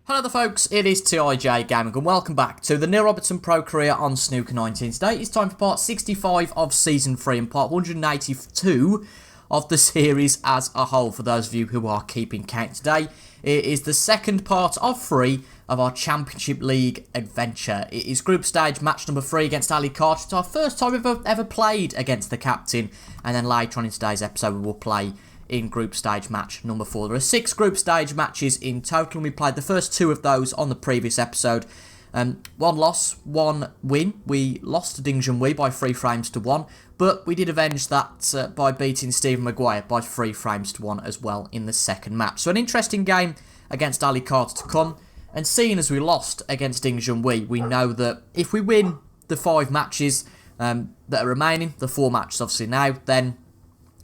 Hello there folks, it is TIJ Gaming and welcome back to the Neil Robertson Pro Career on Snooker 19. Today it's time for part 65 of Season 3 and part 182 of the series as a whole. For those of you who are keeping count today, it is the second part of 3 of our Championship League adventure. It is group stage match number 3 against Ali Carter. It's our first time we've ever played against the captain, and then later on in today's episode we will play in group stage match number 4. There are 6 group stage matches in total, and we played the first 2 of those on the previous episode. 1 loss, 1 win. We lost to Ding Junhui by 3 frames to 1, but we did avenge that by beating Stephen Maguire by 3 frames to 1 as well in the second match. So an interesting game against Ali Carter to come, and seeing as we lost against Ding Junhui, we know that if we win the 5 matches that are remaining, the 4 matches obviously now, then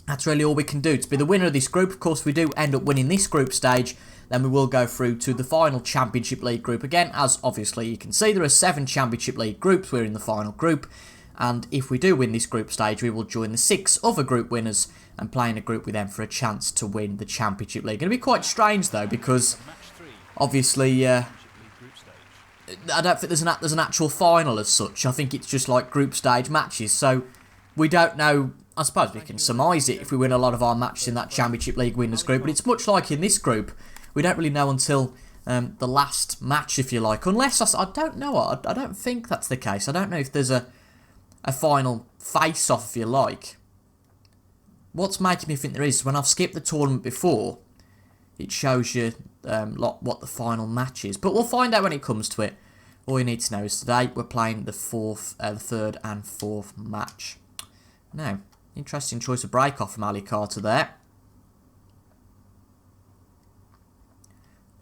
that's really all we can do to be the winner of this group. Of course, we do end up winning this group stage, then we will go through to the final Championship League group again. As obviously you can see, there are 7 Championship League groups. We're in the final group, and if we do win this group stage, we will join the 6 other group winners and play in a group with them for a chance to win the Championship League. It'll be quite strange though, because obviously I don't think there's an actual final as such. I think it's just like group stage matches, so we don't know. I suppose we can surmise it if we win a lot of our matches in that Championship League winners group, but it's much like in this group. We don't really know until the last match, if you like, unless, I don't know, I don't think that's the case. I don't know if there's a final face-off, if you like. What's making me think there is, when I've skipped the tournament before, it shows you what the final match is. But we'll find out when it comes to it. All you need to know is today we're playing the 3rd and 4th match. Now, interesting choice of break-off from Ali Carter there.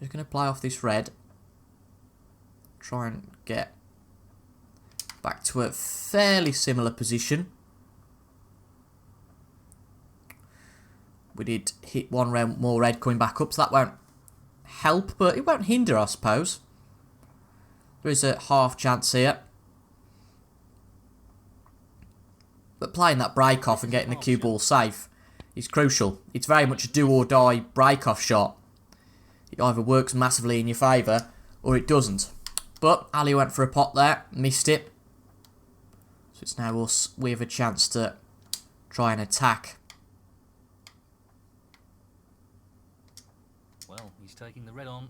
Just going to play off this red. Try and get back to a fairly similar position. We did hit 1 round more red coming back up, so that won't help, but it won't hinder, I suppose. There is a half chance here. But playing that break-off and getting the cue ball safe is crucial. It's very much a do-or-die break-off shot. It either works massively in your favour, or it doesn't. But Ali went for a pot there, missed it. So it's now us. We have a chance to try and attack. Well, he's taking the red on.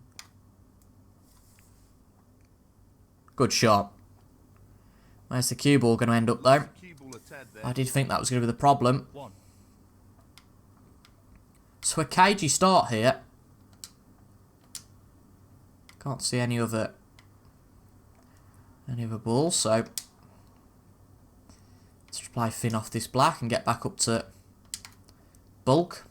Good shot. Where's the cue ball going to end up, though? I did think that was going to be the problem. So a cagey start here. Can't see any other balls, so let's just play thin off this black and get back up to bulk.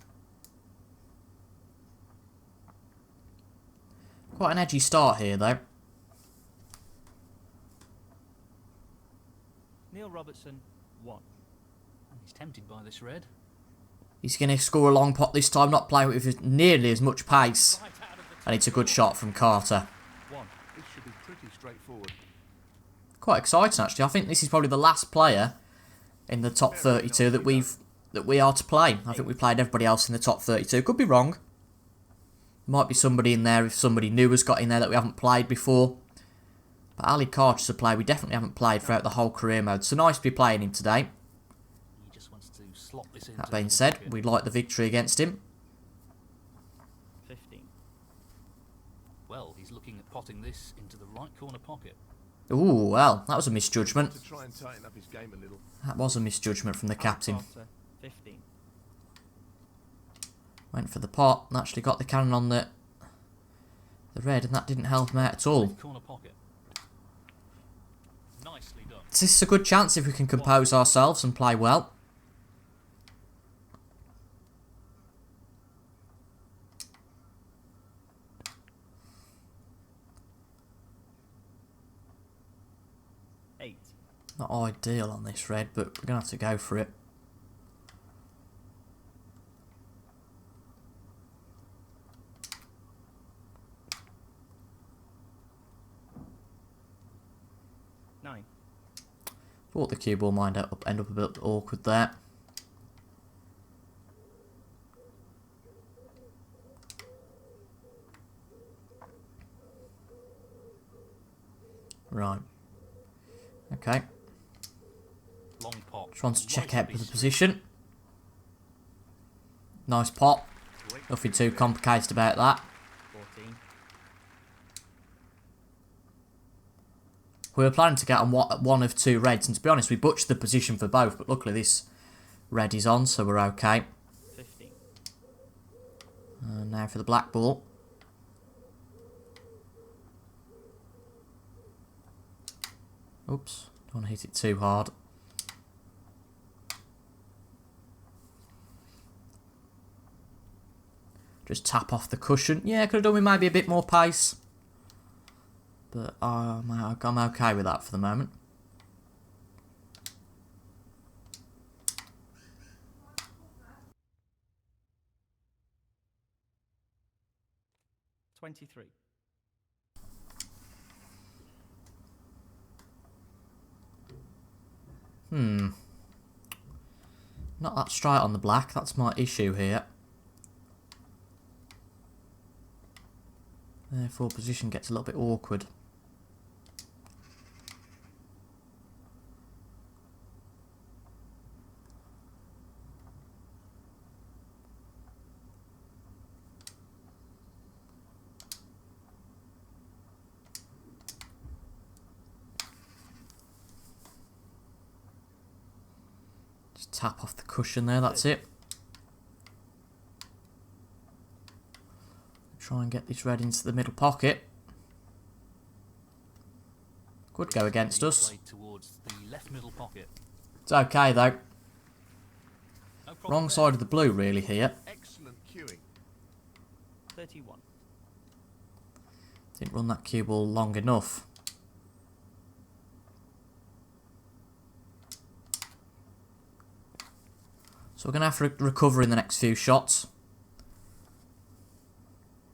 Quite an edgy start here, though. Neil Robertson, 1. And he's tempted by this red. He's going to score a long pot this time, not playing with nearly as much pace. And it's a good shot from Carter. 1. This should be pretty straightforward. Quite exciting, actually. I think this is probably the last player in the top 32 that we are to play. I think we played everybody else in the top 32. Could be wrong. Might be somebody in there if somebody new has got in there that we haven't played before. But Ali Carter's a player we definitely haven't played throughout the whole career mode. So nice to be playing him today. He just wants to slot this in. That being said, we'd like the victory against him. 15. Well, he's looking at potting this into the right corner pocket. Ooh, well, that was a misjudgment. To try and tighten up his game a little. That was a misjudgment from the captain. 15. Went for the pot and actually got the cannon on the red, and that didn't help him out at all. Corner pocket. Nicely done. This is a good chance if we can compose ourselves and play well. Not ideal on this red, but we're going to have to go for it. Thought the cue ball might end up a bit awkward there. Right. Okay. Long pot. Just wants to check Right out piece the three. position. Nice pot. Great Nothing play too complicated about that. 14. We were planning to get on one of two reds, and to be honest, we butchered the position for both, but luckily this red is on, so we're okay. 15. And now for the black ball. Oops, don't want to hit it too hard. Just tap off the cushion. Yeah, could have done with maybe a bit more pace. But I'm okay with that for the moment. $23. Not that straight on the black, that's my issue here. Therefore, position gets a little bit awkward. Just tap off the cushion there, that's it. Try and get this red into the middle pocket. Could go against us. Played towards the left middle pocket. It's okay though. No problem Wrong there. side of the blue really here. Excellent cueing. 31. Didn't run that cue ball long enough. So we're going to have to recover in the next few shots.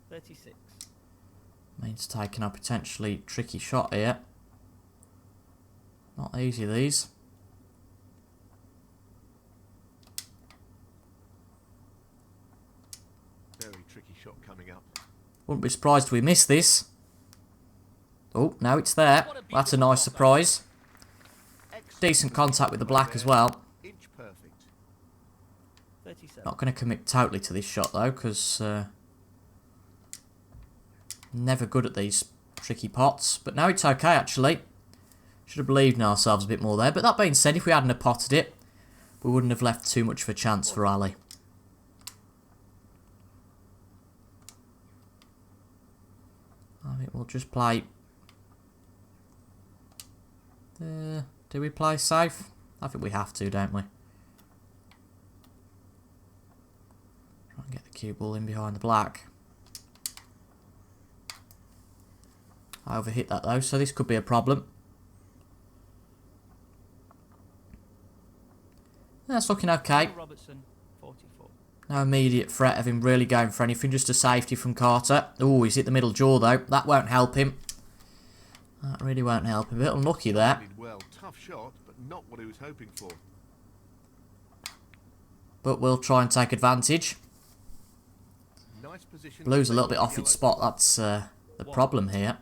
36. Means taking a potentially tricky shot here. Not easy these. Very tricky shot coming up. Wouldn't be surprised if we miss this. Oh, no, it's there. That's a nice surprise. Excellent Decent contact with the play black as there. well. Inch perfect. 37. Not going to commit totally to this shot though, because never good at these tricky pots. But now it's okay actually. Should have believed in ourselves a bit more there. But that being said, if we hadn't have potted it, we wouldn't have left too much of a chance for Ali. I think we'll just play... do we play safe? I think we have to, don't we? Try and get the cue ball in behind the black. I overhit that though, so this could be a problem. That's looking okay. Robertson, 44. No immediate threat of him really going for anything, just a safety from Carter. Oh, he's hit the middle jaw though. That won't help him. That really won't help him. A bit unlucky there. Did well. Tough shot, but not what he was hoping for. But we'll try and take advantage. Nice position. Blue's a little bit Yellow. off its spot. That's the problem here.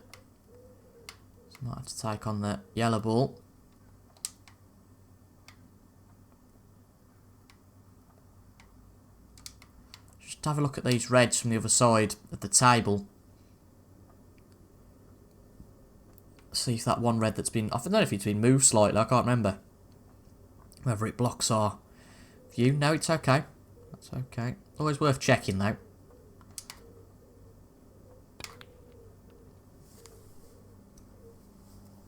So might have to take on the yellow ball. Just have a look at these reds from the other side of the table. See if that one red that's been... I don't know if it's been moved slightly. I can't remember. Whether it blocks our view. No, it's okay. That's okay. Always worth checking though.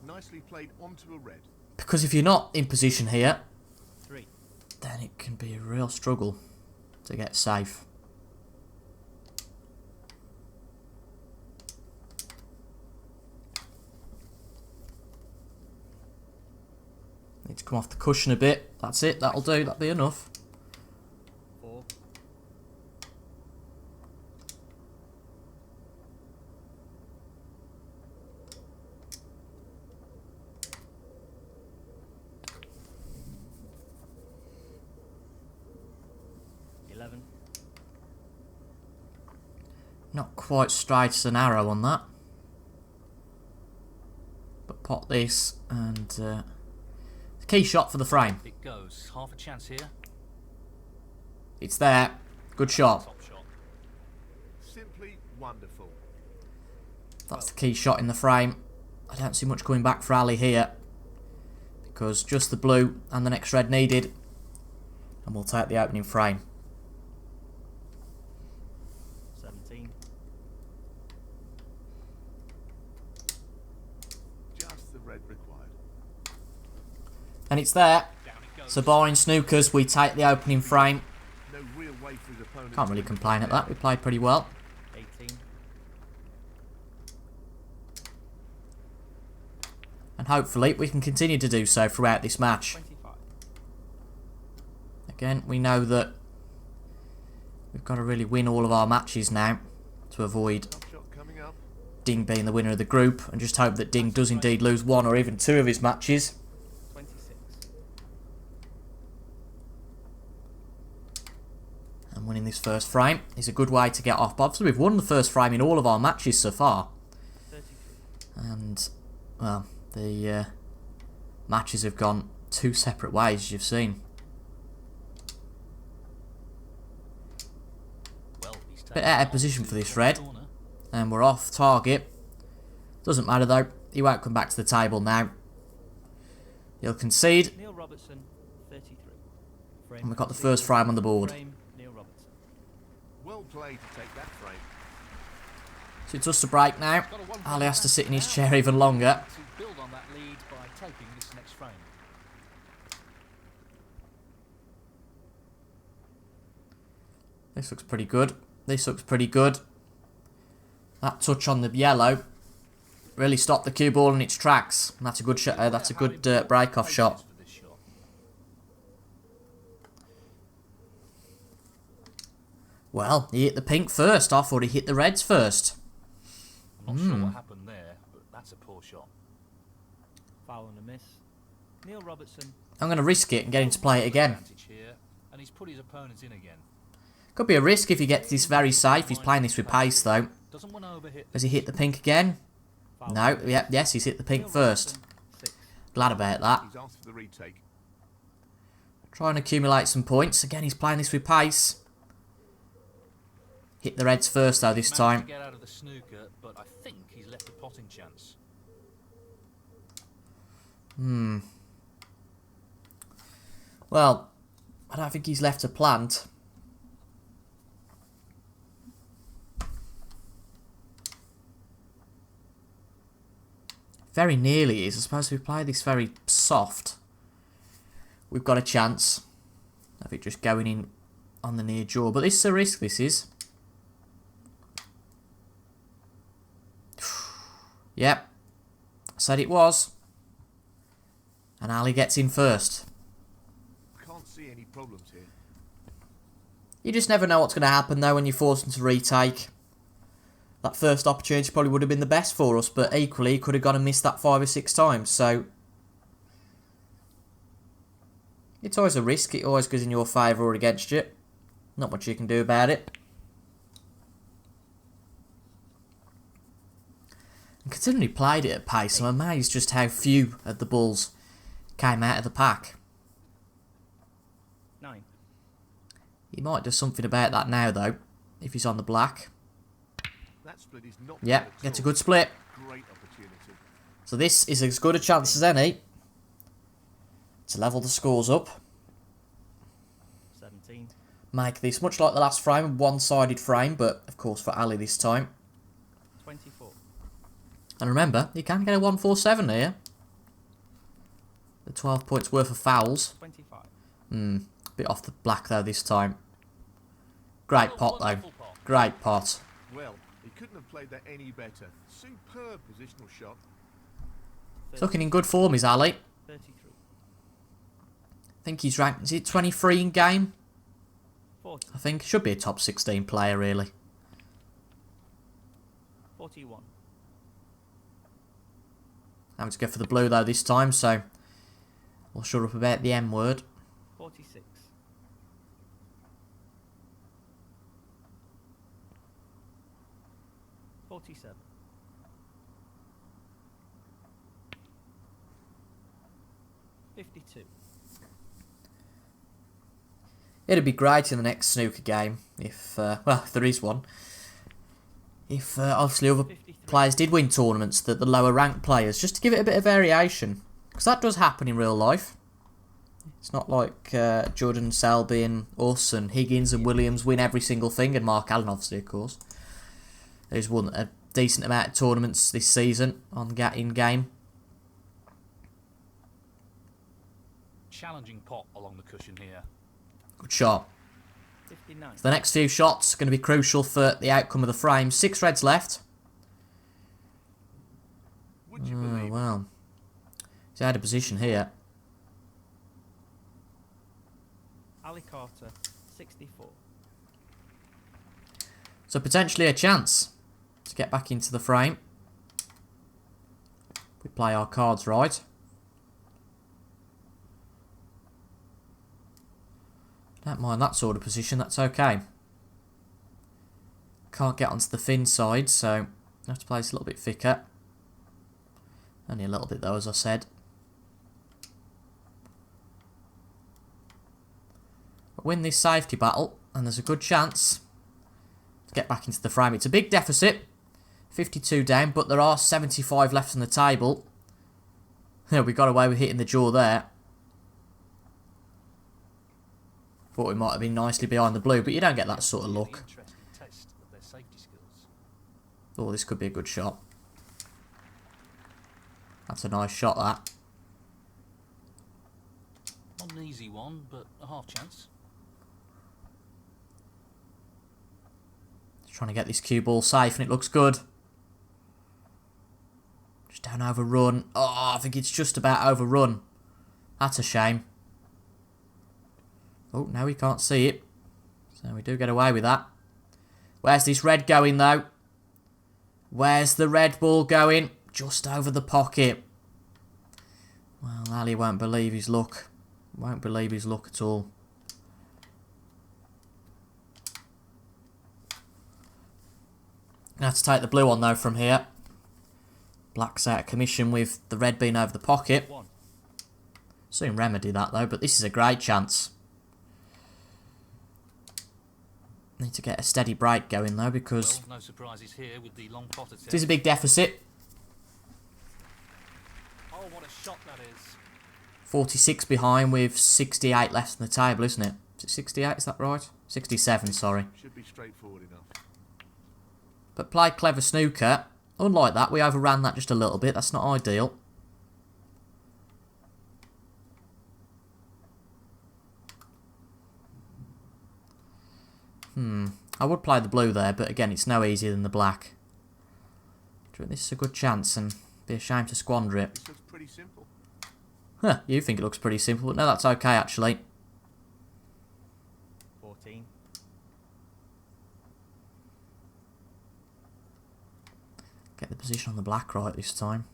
Nicely played onto a red. Because if you're not in position here, 3. then it can be a real struggle to get safe. Need to come off the cushion a bit. That's it. That'll do. That'll be enough. 4. Not quite straight as an arrow on that. But pot this, and key shot for the frame. It goes. Half a chance here. It's there. Good shot. Top shot. Simply wonderful. That's the key shot in the frame. I don't see much coming back for Ali here, because just the blue and the next red needed, and we'll take the opening frame. 17. Just the red required. And it's there. Down it goes. So barring snookers, we take the opening frame. No real way for his opponent. Can't really complain at that. We played pretty well. 18. And hopefully we can continue to do so throughout this match. 25. Again, we know that we've got to really win all of our matches now to avoid Top shot coming up. Ding being the winner of the group, and just hope that Ding does indeed lose one or even two of his matches. 26. And winning this first frame is a good way to get off. But obviously we've won the first frame in all of our matches so far. 33. And, well, the matches have gone two separate ways, as you've seen. Well, he's Bit taken out of it position to for this the red. corner. And we're off target. Doesn't matter though. He won't come back to the table now. He'll concede. Neil Robertson, 33. Frame And we've got the conceded. first frame on the board. Frame, Neil Robertson. Well played to take that frame. So it's just a break now. Got a one Ali has to frame sit in his now. chair even longer. To build on that lead by taking this next frame. This looks pretty good. This looks pretty good. That touch on the yellow really stopped the cue ball in its tracks. And that's a good shot. That's a good break-off shot. For this shot. Well, he hit the pink first. I thought he hit the reds first. I'm not sure what happened there, but that's a poor shot. Foul and a miss. Neil Robertson, I'm going to risk it and get him to play it again. Advantage here, and he's put his opponents in again. Could be a risk if he gets this very safe. He's playing this with pace though. Doesn't want to overhit. Has he hit the pink again? foul No. and a miss. Yep. Yes, he's hit the pink Neil first. Robertson, 6. Glad about that. He's asked for the retake. Try and accumulate some points. Again, he's playing this with pace. Hit the reds first though this Managed time. to get out of the snooker, but I think he's left a potting chance. Well, I don't think he's left a plant. Very nearly is. I suppose if we play this very soft, we've got a chance of it just going in on the near jaw. But this is a risk, this is. Yep. Said it was. And Ali gets in first. Can't see any problems here. You just never know what's going to happen though when you're forced into retake. That first opportunity probably would have been the best for us, but equally he could have gone and missed that 5 or 6 times, so it's always a risk. It always goes in your favour or against you. Not much you can do about it. And considering he played it at pace, I'm amazed just how few of the balls came out of the pack. 9. He might do something about that now though, if he's on the black. That split is not Yeah, bad at gets a all. good split. Great opportunity. So this is as good a chance as any to level the scores up. 17. Make this much like the last frame, a one-sided frame, but of course for Ali this time. 24. And remember, you can get a 147 here. The 12 points worth of fouls. 25. Bit off the black though this time. Great pot though. Wonderful pot. Great pot. Well, he couldn't have played that any better. Superb positional shot. Looking in good form is Ali. 33. I think he's ranked, is it 23 in game? 40. I think should be a top 16 player really. 41. Having to go for the blue though this time, so we'll shut up about the M word. 46. 47. 52. It'd be great in the next snooker game if, well, if there is one. If obviously other 53. players did win tournaments, that the lower ranked players, just to give it a bit of variation. Because that does happen in real life. It's not like Jordan Selby and us and Higgins and Williams win every single thing, and Mark Allen obviously, of course. He's won a decent amount of tournaments this season on in-game. Challenging pot along the cushion here. Good shot. 59. So the next few shots are going to be crucial for the outcome of the frame. 6 reds left. Would you Oh, believe it? wow. He's out of position here. Ali Carter, 64. So potentially a chance to get back into the frame. If we play our cards right. Don't mind that sort of position, that's okay. Can't get onto the thin side, so I have to play this a little bit thicker. Only a little bit though, as I said. But win this safety battle, and there's a good chance to get back into the frame. It's a big deficit, 52 down, but there are 75 left on the table. Yeah, we got away with hitting the jaw there. Thought we might have been nicely behind the blue, but you don't get that sort of Really look. interesting test of their safety skills. Oh, this could be a good shot. That's a nice shot, that. Not an easy one, but a half chance. Just trying to get this cue ball safe, and it looks good. Just don't overrun. Oh, I think it's just about overrun. That's a shame. Oh, now we can't see it. So we do get away with that. Where's this red going, though? Where's the red ball going? Just over the pocket. Well, Ali won't believe his luck. Won't believe his luck at all. Gonna have to take the blue on, though, from here. Black's out of commission with the red being over the pocket. One. Soon remedy that, though, but this is a great chance. Need to get a steady break going, though, because Well, no surprises here with the long pot attempt. it is a big deficit. Oh, what a shot that is. 46 behind with 68 left on the table, isn't it? Is it 68, is that right? 67, sorry. Should be straightforward enough. But play clever snooker. Unlike that, we overran that just a little bit. That's not ideal. I would play the blue there, but again, it's no easier than the black. Do you think this is a good chance, and be a shame to squander it? This looks pretty simple. Huh, you think it looks pretty simple, but no, that's okay, actually. 14. Get the position on the black right this time.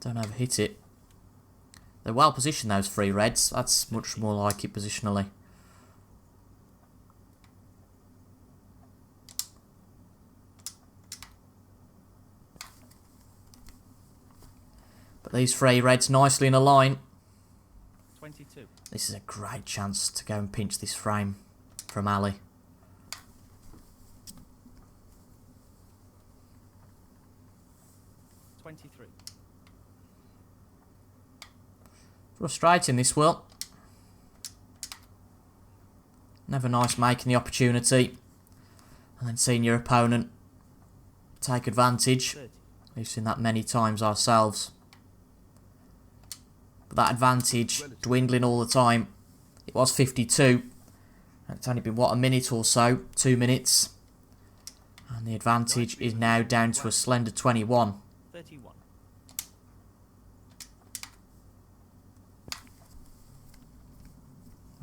Don't overhit it. They're well positioned, those three reds. That's much more like it positionally. But these three reds nicely in a line. 22. This is a great chance to go and pinch this frame from Ali. Frustrating, this, Will. Never nice making the opportunity and then seeing your opponent take advantage. 30. We've seen that many times ourselves. But that advantage dwindling all the time. It was 52. And it's only been, what, a minute or so? 2 minutes. And the advantage is now down to a slender 21. 31.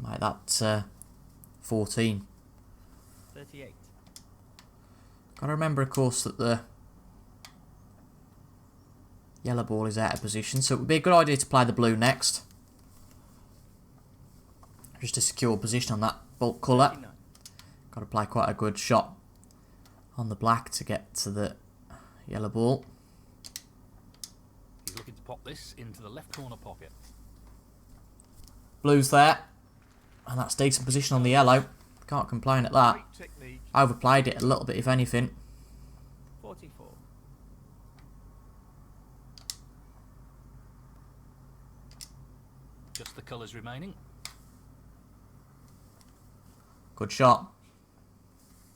Make that 14. 38. Got to remember, of course, that the yellow ball is out of position, so it would be a good idea to play the blue next. Just to secure position on that bulk colour. 39. Got to play quite a good shot on the black to get to the yellow ball. He's looking to pop pot this into the left corner pocket. Blue's there. And that's decent position on the yellow. Can't complain at that. Great technique. Overplayed it a little bit, if anything. 44. Just the colours remaining. Good shot.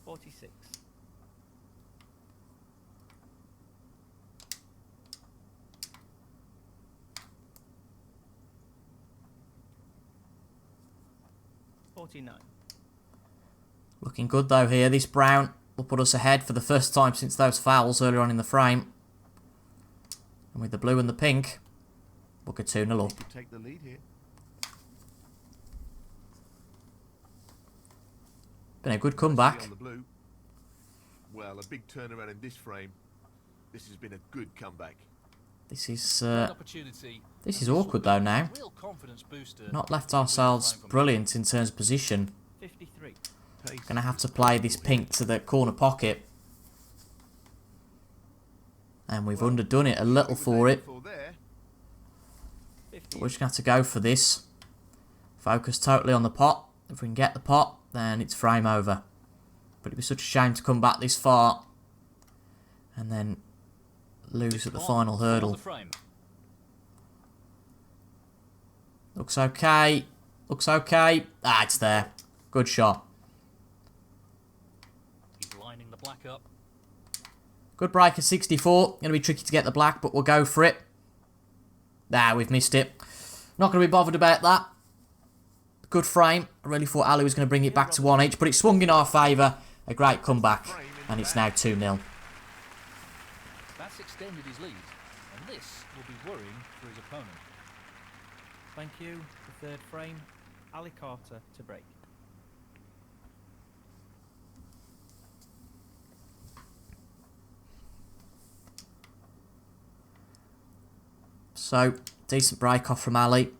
46. Looking good though here. This brown will put us ahead for the first time since those fouls earlier on in the frame. And with the blue and the pink, we'll get 2-0 up. Could take the lead here. Been a good On comeback. the blue. Well, a big turnaround in this frame. This has been a good comeback. This is Opportunity. this is awkward though now. Real confidence booster. Not left ourselves brilliant in terms of position. 53. Pace Gonna have to play this pink to the corner pocket. And we've underdone it a little for it. There. But we're just gonna have to go for this. Focus totally on the pot. If we can get the pot, then it's frame over. But it'd be such a shame to come back this far and then lose at the final hurdle. Looks okay. Looks okay. Ah, it's there. Good shot. He's lining the black up. Good break at 64. Going to be tricky to get the black, but we'll go for it. Nah, we've missed it. Not going to be bothered about that. Good frame. I really thought Ali was going to bring it back to 1 each, but it swung in our favour. A great comeback, and it's now 2-0. That's extended his lead, and this will be worrying for his opponent. Thank you. The third frame. Ali Carter to break. So, decent break off from Ali.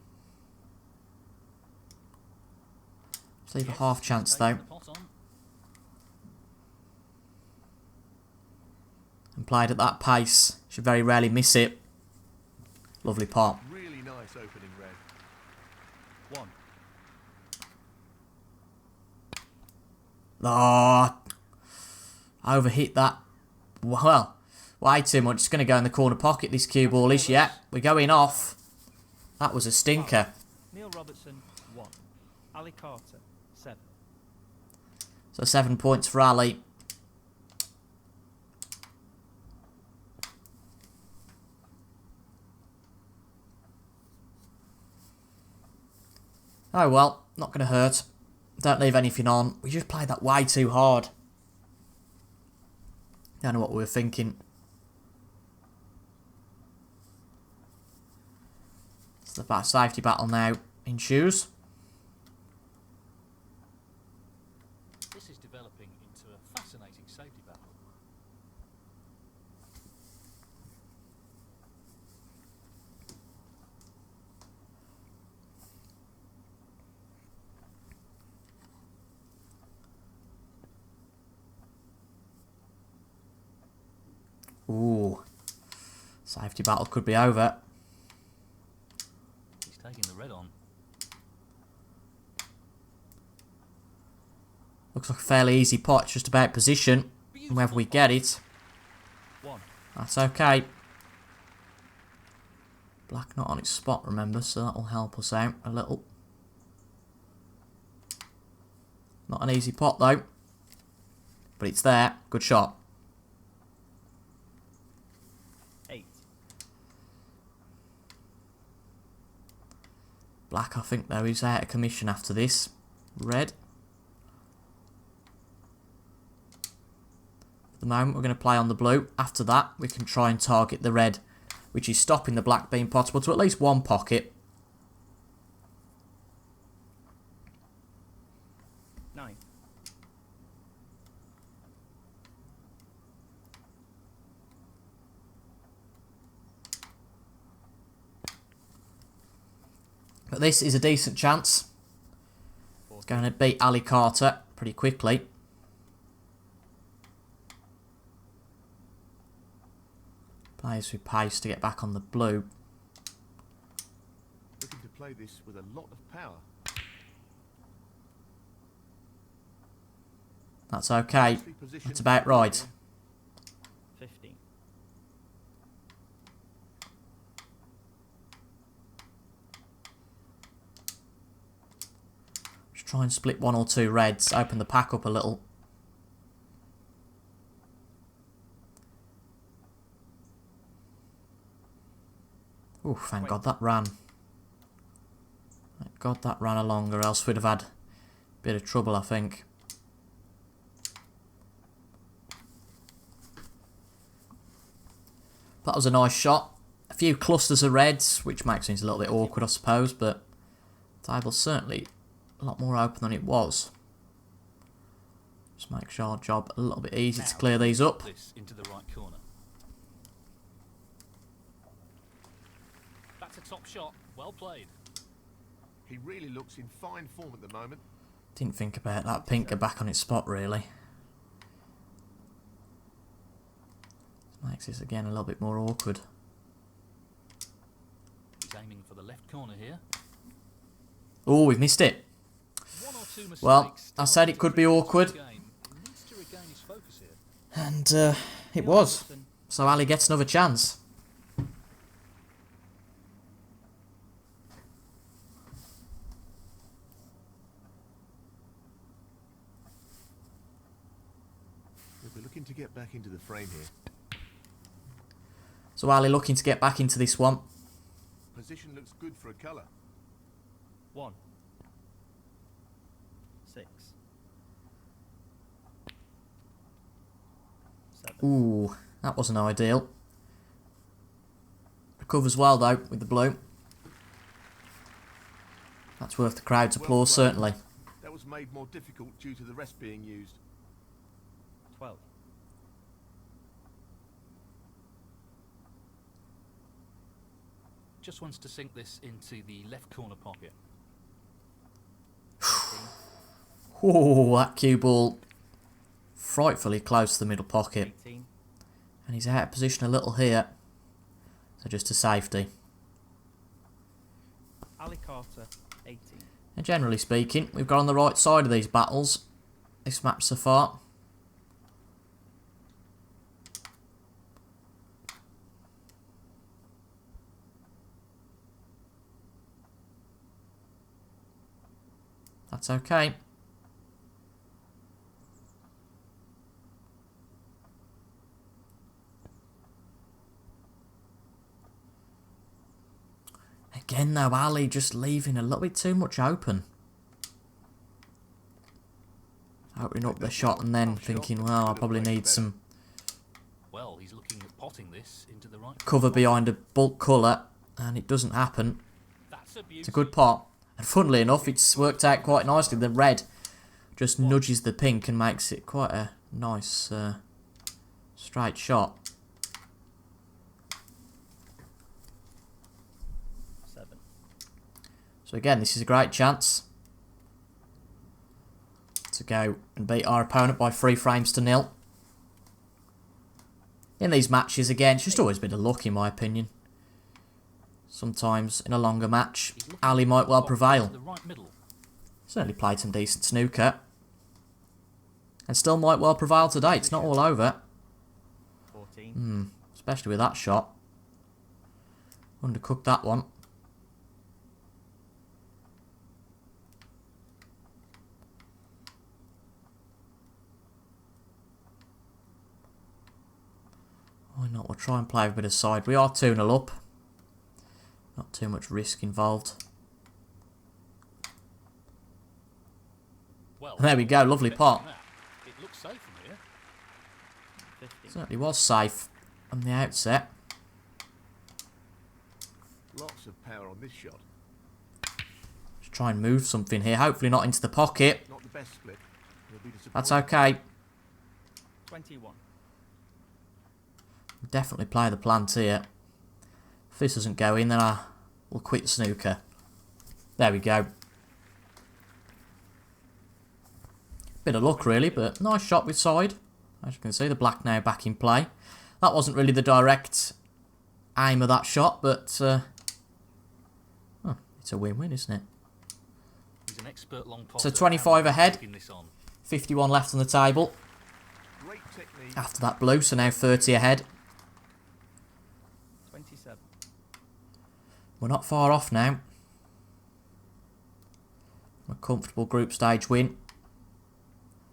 Let's leave a half chance though. The pot on. And played at that pace. Should very rarely miss it. Lovely pot. Really nice opening red. 1. Oh, overhit that. Well, way too much. It's going to go in the corner pocket, this cue ball is. Yeah, we're going off. That was a stinker. Neil Robertson 1. Ali Carter 7. So 7 points for Ali. Oh well, not going to hurt. Don't leave anything on. We just played that way too hard. Don't know what we were thinking. It's the safety battle now ensues. This is developing into a fascinating safety battle. Ooh. Safety battle could be over. He's taking the red on. Looks like a fairly easy pot, it's just about position. And whether we get it, 1. that's okay. Black not on its spot, remember, so that will help us out a little. Not an easy pot though. But it's there. Good shot. 8. Black, I think, though, is out of commission after this. Red. At the moment, we're going to play on the blue. After that, we can try and target the red, which is stopping the black being potable to at least one pocket. 9. But this is a decent chance. It's going to beat Ali Carter pretty quickly. Plays with pace to get back on the blue. play this with a lot of power. That's okay. Nicely positioned That's about right. here. 15. Just try and split one or two reds. Open the pack up a little. Oh, thank God that ran. Thank God that ran along, or else we'd have had a bit of trouble, I think. That was a nice shot. A few clusters of reds, which makes things a little bit awkward, I suppose, but the table's certainly a lot more open than it was. Just makes our job a little bit easier to clear these up. This into the right corner. That's a top shot. Well played. He really looks in fine form at the moment. Didn't think about that pinker back on its spot, really. Makes this again a little bit more awkward. He's aiming for the left corner here. Oh, we've missed it. One or two mistakes. Well, I said it could be awkward. He needs to regain his focus here. And it was. So Ali gets another chance. We'll be looking to get back into the frame here. So Ali looking to get back into this one. Position looks good for a colour. 1. 6. 7. Ooh, that wasn't ideal. Recovers well though with the blue. That's worth the crowd's applause, certainly. That was made more difficult due to the rest being used. 12. Just wants to sink this into the left corner pocket. Oh, that cue ball frightfully close to the middle pocket. 18. And he's out of position a little here. So just a safety. Ali Carter, 18. And generally speaking, we've got on the right side of these battles this match so far. That's okay. Again though, Ali just leaving a little bit too much open. Opening up the shot and then thinking, well, I probably need some Well, he's looking at potting this into the right cover behind a bulk colour, and it doesn't happen. That's a beauty. It's a good pot. And funnily enough, it's worked out quite nicely. The red just nudges the pink and makes it quite a nice straight shot. 7. So again, this is a great chance to go and beat our opponent by 3 frames to 0. In these matches, again, it's just always a bit of luck in my opinion. Sometimes in a longer match, Ali might well prevail. The right middle. Certainly played some decent snooker. And still might well prevail today. It's not all over. 14. Especially with that shot. Undercooked that one. Why not? We'll try and play a bit of side. We are 2-0 up. Not too much risk involved. Well, There we go, lovely pot. it looks safe from here. 15. Certainly was safe from the outset. Lots of power on this shot. Just try and move something here. Hopefully not into the pocket. Not the best split. He'll be That's disappointed. okay. 21. Definitely play the plant here. If this doesn't go in, then I will quit snooker. There we go. Bit of luck really, but nice shot with side. As you can see, the black now back in play. That wasn't really the direct aim of that shot, but it It's a win-win, isn't it? He's an expert long So potter 25 and ahead. taking this on. 51 left on the table. Great technique. After that blue, so now 30 ahead. 27. We're not far off now. A comfortable group stage win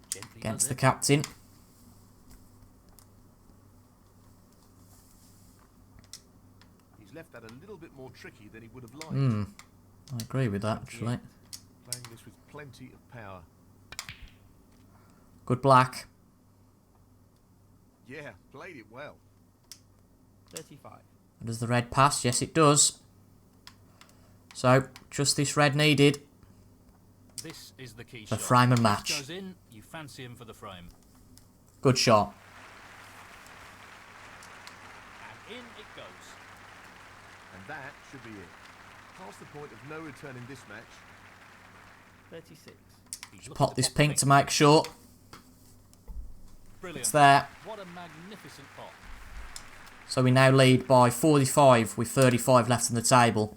Gently against does the it. captain. He's left that a little bit more tricky than he would have liked. I agree with that, actually. Playing this with plenty of power. Good black. Yeah, played it well. 35. Does the red pass? Yes, it does. So, just this red needed. This is the key The shot. frame and If this match. goes in, you fancy him for the frame. Good shot. And in it goes. And that should be it. Past the point of no return in this match. 36. He's looking Pop to this pop pink to make sure. Brilliant. It's there. What a magnificent pot. So we now lead by 45 with 35 left on the table.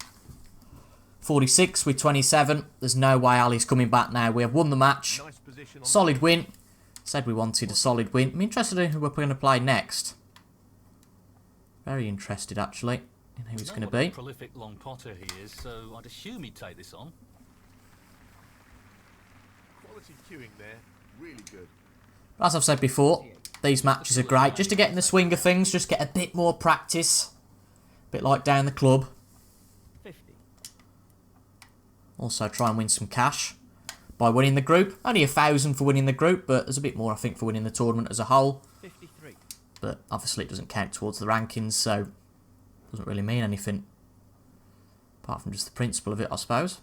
46 with 27. There's no way Ali's coming back now. We have won the match. Nice position on Solid win. Said we wanted a solid win. I'm interested in who we're going to play next. Very interested, actually, in who it's We going know to what a be. prolific long potter he is, so I'd assume he'd take this on. quality queuing there. Really good. As I've said before, these matches are great. Just to get in the swing of things, just get a bit more practice. A bit like down the club. 50. Also try and win some cash by winning the group. Only 1,000 for winning the group, but there's a bit more, I think, for winning the tournament as a whole. 53. But obviously it doesn't count towards the rankings, so it doesn't really mean anything. Apart from just the principle of it, I suppose.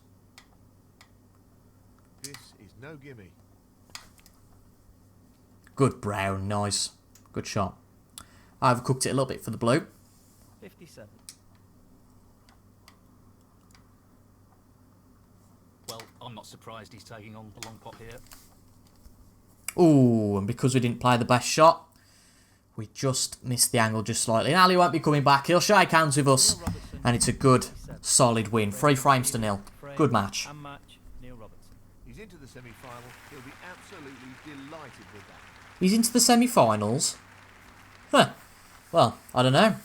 This is no gimme. Good brown, nice. Good shot. I overcooked it a little bit for the blue. 57. Well, I'm not surprised he's taking on the long pot here. Ooh, and because we didn't play the best shot, we just missed the angle just slightly. And Ali won't be coming back. He'll shake hands with us. Robertson. And it's a good, solid win. 3 frames to 0. Frame Good match. And match. Neil Robertson. He's into the semi-final. He'll be absolutely delighted with that. He's into the semi-finals. Huh. Well, I don't know.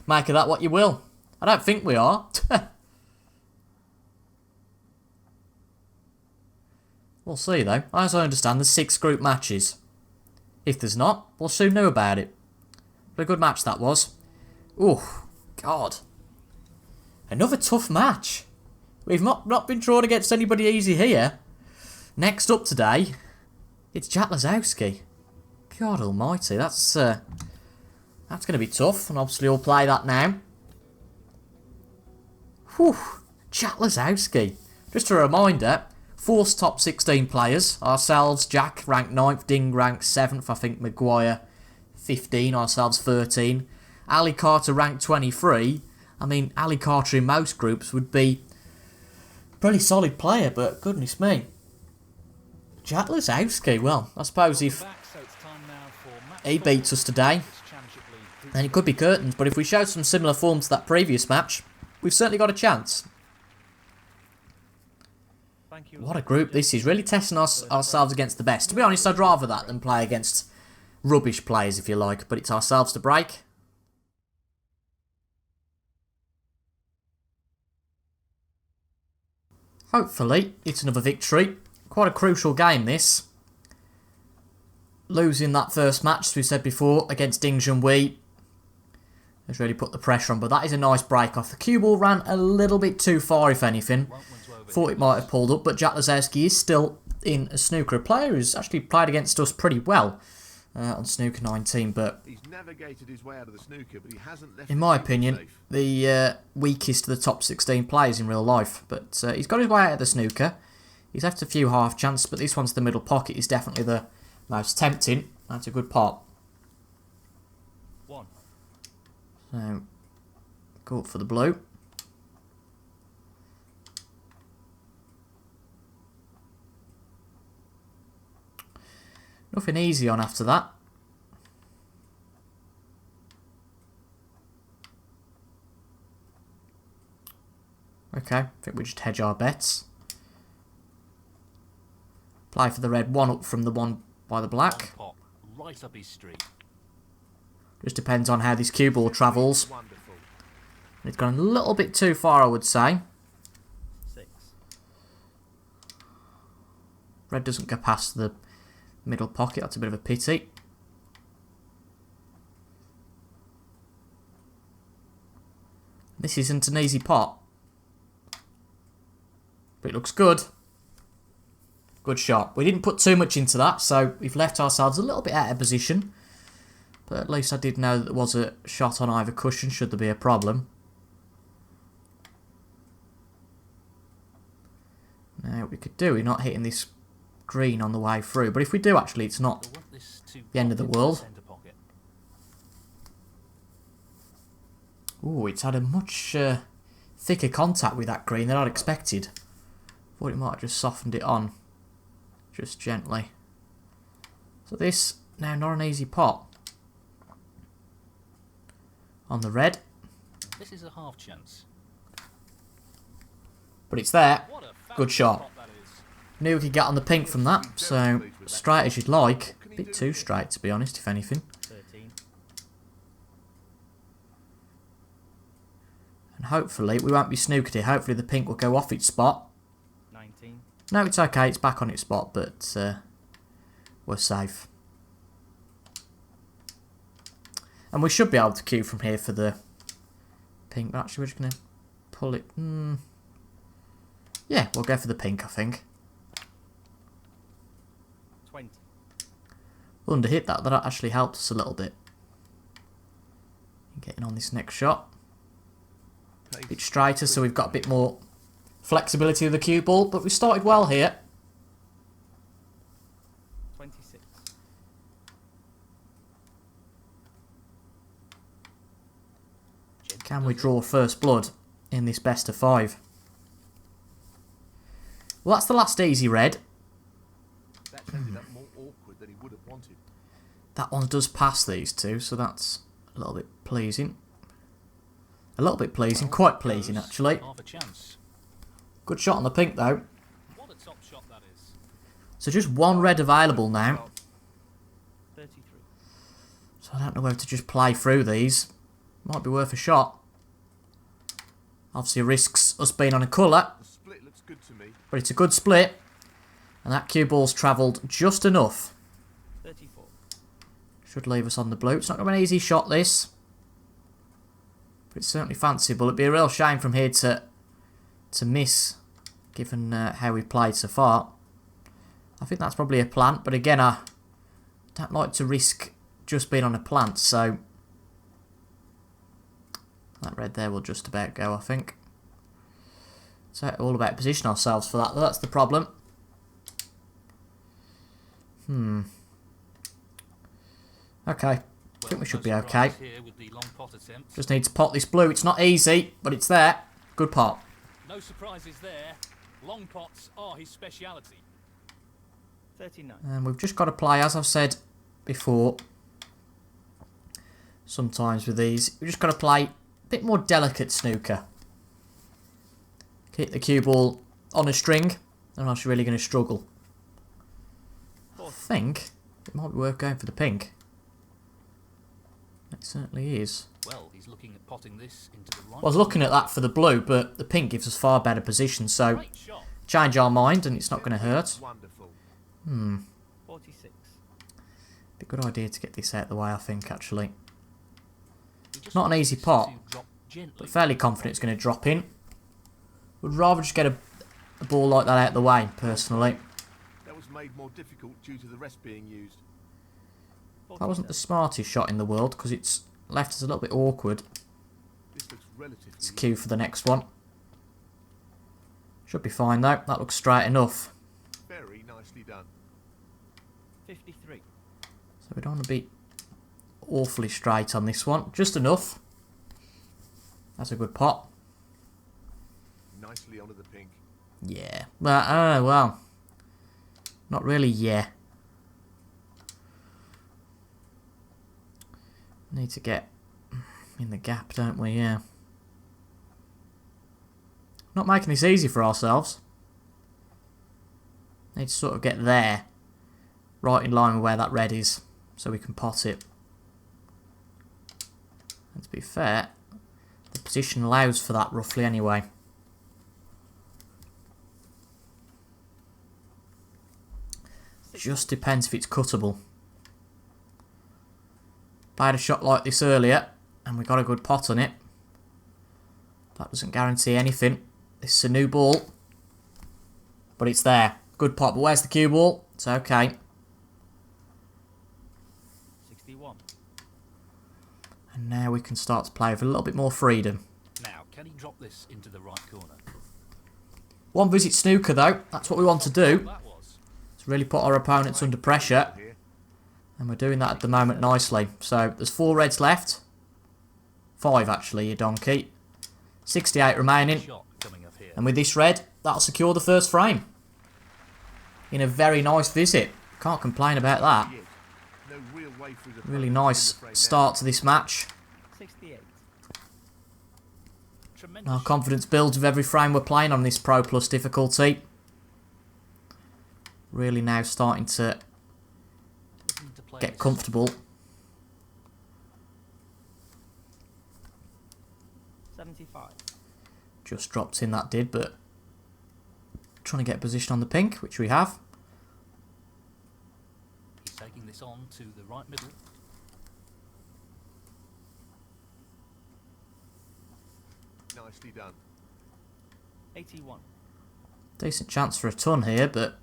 Make of that what you will. I don't think we are. We'll see, though. As I understand, there's 6 group matches. If there's not, we'll soon know about it. But a good match that was. Ooh, God. Another tough match. We've not been drawn against anybody easy here. Next up today, it's Jack Lazowski. God almighty, that's going to be tough, and obviously we'll play that now. Whew, Jack Lazowski. Just a reminder, Force top 16 players. Ourselves, Jack, ranked 9th, Ding, ranked 7th, I think Maguire, 15, ourselves 13. Ali Carter, ranked 23. I mean, Ali Carter in most groups would be a pretty solid player, but goodness me. Jack Lazowski, well, I suppose if Back, so it's time now for match he 4 beats us today, of this Championship League group then it could be curtains, but if we show some similar form to that previous match, we've certainly got a chance. Thank you. What a group this is, really testing ourselves against the best. To be honest, I'd rather that than play against rubbish players, if you like, but it's ourselves to break. Hopefully, it's another victory. Quite a crucial game, this. Losing that first match, as we said before, against Ding Junhui has really put the pressure on, but that is a nice break off. The cue ball ran a little bit too far, if anything. Thought it might have pulled up, but Jack Lazowski is still in a snooker. A player who's actually played against us pretty well on Snooker 19, but He's navigated his way out of the snooker, but he hasn't left in the my table opinion, safe. the weakest of the top 16 players in real life. But he's got his way out of the snooker. He's left a few half chances, but this one's the middle pocket is definitely the most tempting. That's a good pot. 1. So, go up for the blue. Nothing easy on after that. Okay, I think we just hedge our bets. Play for the red, one up from the one by the black. Long pot, right up his street. Just depends on how this cue ball travels. Wonderful. It's gone a little bit too far, I would say. 6. Red doesn't go past the middle pocket. That's a bit of a pity. This isn't an easy pot. But it looks good. Good shot. We didn't put too much into that, so we've left ourselves a little bit out of position. But at least I did know that there was a shot on either cushion should there be a problem. Now, what we could do, we're not hitting this green on the way through. But if we do, actually, it's not We'll want this to the end of the pop into world. centre pocket. Ooh, it's had a much thicker contact with that green than I'd expected. Thought it might have just softened it on. Just gently. So this, now not an easy pot. On the red. This is a half chance. But it's there. What a Good fabulous shot. pot that is. Knew we could get on the pink from that. So, straight as you'd like. A bit too straight, to be honest, if anything. 13. And hopefully, we won't be snookered here. Hopefully the pink will go off its spot. 19. No, it's okay. It's back on its spot, but we're safe. And we should be able to cue from here for the pink. But actually, we're just going to pull it. Yeah, we'll go for the pink, I think. 20. Underhit that. That actually helped us a little bit. Getting on this next shot. A bit straighter, so we've got a bit more flexibility of the cue ball. But we started well here. 26. Can we draw first blood in this best of 5? Well, that's the last easy red. That's ended up more awkward than he would have wanted. That one does pass these two, so that's a little bit pleasing. A little bit pleasing, quite pleasing actually. Half a chance. Good shot on the pink though. What a top shot that is. So just one red available now. 33. So I don't know whether to just play through these. Might be worth a shot. Obviously risks us being on a colour, The split looks good to me. but it's a good split. And that cue ball's travelled just enough. 34. Should leave us on the blue. It's not going to be an easy shot, this. But it's certainly fanciable. It'd be a real shame from here to miss, given how we've played so far. I think that's probably a plant, but again, I don't like to risk just being on a plant, so that red there will just about go, I think. So all about position ourselves for that. That's the problem. Okay. I think we should be okay. Here with the long pot attempt. Just need to pot this blue. It's not easy, but it's there. Good pot. No surprises there. Long pots are his speciality. 39. And we've just got to play, as I've said before, sometimes with these, we've just got to play a bit more delicate snooker. Keep the cue ball on a string, or else you're really going to struggle. I think it might be worth going for the pink. It certainly is. Well, he's looking at potting this into the right. I was looking at that for the blue, but the pink gives us far better position, so Great shot. change our mind and it's not going to hurt. Wonderful. 46. Be a good idea to get this out of the way, I think, actually. He just Not an wants easy this pot, to drop gently. but fairly confident it's going to drop in. Would rather just get a ball like that out of the way, personally. That was made more difficult due to the rest being used. That wasn't the smartest shot in the world, because it's left us a little bit awkward. This looks relatively It's a cue for the next one. Should be fine, though. That looks straight enough. very nicely done. 53. So we don't want to be awfully straight on this one. Just enough. That's a good pot. Nicely onto the pink. Yeah. Well. Not really, yeah. Need to get in the gap, don't we? Yeah. Not making this easy for ourselves. Need to sort of get there. Right in line with where that red is. So we can pot it. And to be fair, the position allows for that roughly anyway. Just depends if it's cuttable. Played a shot like this earlier, and we got a good pot on it. That doesn't guarantee anything. This is a new ball. But it's there. Good pot, but where's the cue ball? It's okay. 61. And now we can start to play with a little bit more freedom. Now, can he drop this into the right corner? One visit snooker though, that's what we want to do. That was. To really put our opponents under pressure. And we're doing that at the moment nicely. So there's 4 reds left. 5 actually, you donkey. 68 remaining. Shot coming up here. And with this red, that'll secure the first frame. In a very nice visit. Can't complain about that. Really nice start to this match. 68. Tremendous. Our confidence builds with every frame we're playing on this Pro Plus difficulty. Really now starting to Looking to play get this. comfortable. 75. Just dropped in, that did, but trying to get a position on the pink, which we have. He's taking this on to the right middle. Nicely done. 81. Decent chance for a ton here, but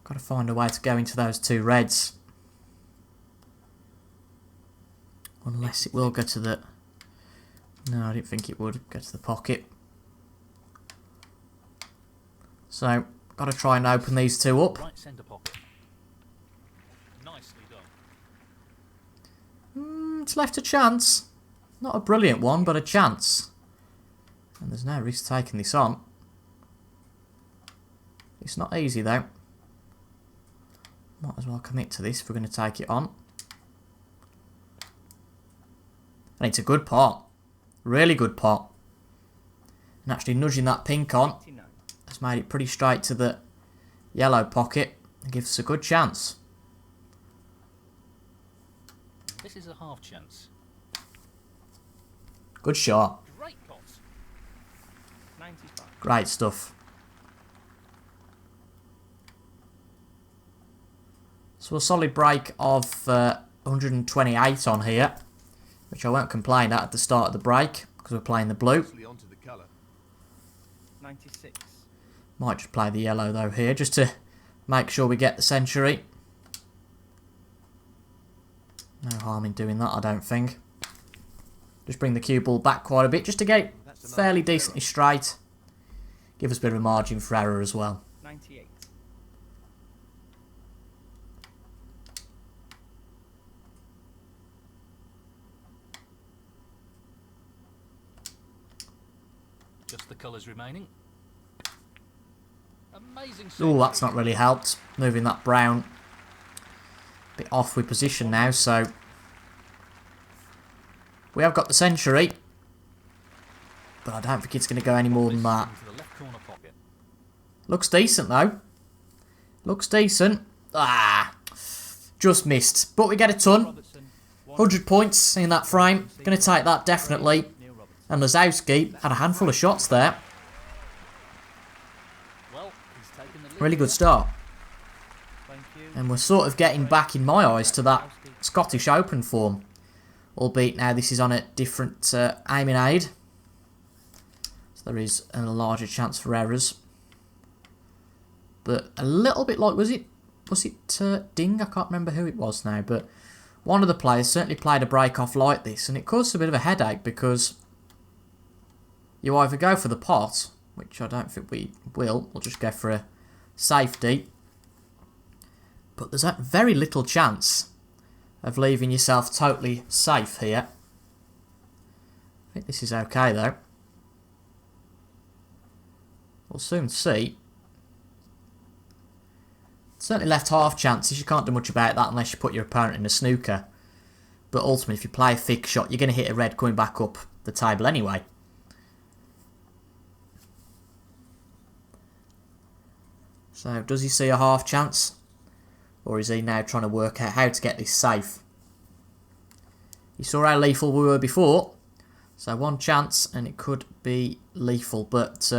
got to find a way to go into those 2 reds. Unless it will go to the... No, I didn't think it would go to the pocket. So, got to try and open these 2 up. Right centre pocket. Nicely done. It's left a chance. Not a brilliant one, but a chance. And there's no risk taking this on. It's not easy though. Might as well commit to this if we're going to take it on. And it's a good pot. Really good pot. And actually nudging that pink on 89. has made it pretty straight to the yellow pocket. And gives us a good chance. This is a half chance. Good shot. Great pot. 95. Great stuff. So a solid break of 128 on here, which I won't complain at the start of the break because we're playing the blue. Nicely onto the colour. 96. Might just play the yellow though here just to make sure we get the century. No harm in doing that, I don't think. Just bring the cue ball back quite a bit just to get it That's a nice fairly error. decently straight. Give us a bit of a margin for error as well. 98. Just the colours remaining. Amazing. Oh, that's not really helped. Moving that brown a bit off with position now, so we have got the century, but I don't think it's going to go any more than that. Into the left corner pocket. Looks decent though. Looks decent. Ah, just missed. But we get a ton. Robertson. 100 points in that frame. Going to take that definitely. And Lazowski had a handful of shots there. Well, he's taken the lead. Really good start. Thank you. And we're sort of getting back, in my eyes, to that Scottish Open form. Albeit now this is on a different aiming aid. So there is a larger chance for errors. But a little bit like, was it Ding? I can't remember who it was now. But one of the players certainly played a break off like this. And it caused a bit of a headache because you either go for the pot, which I don't think we will. We'll just go for a safety. But there's a very little chance of leaving yourself totally safe here. I think this is okay though. We'll soon see. Certainly left half chances. You can't do much about that unless you put your opponent in a snooker. But ultimately, if you play a thick shot, you're going to hit a red coming back up the table anyway. So, does he see a half chance? Or is he now trying to work out how to get this safe? You saw how lethal we were before. So, one chance and it could be lethal. But,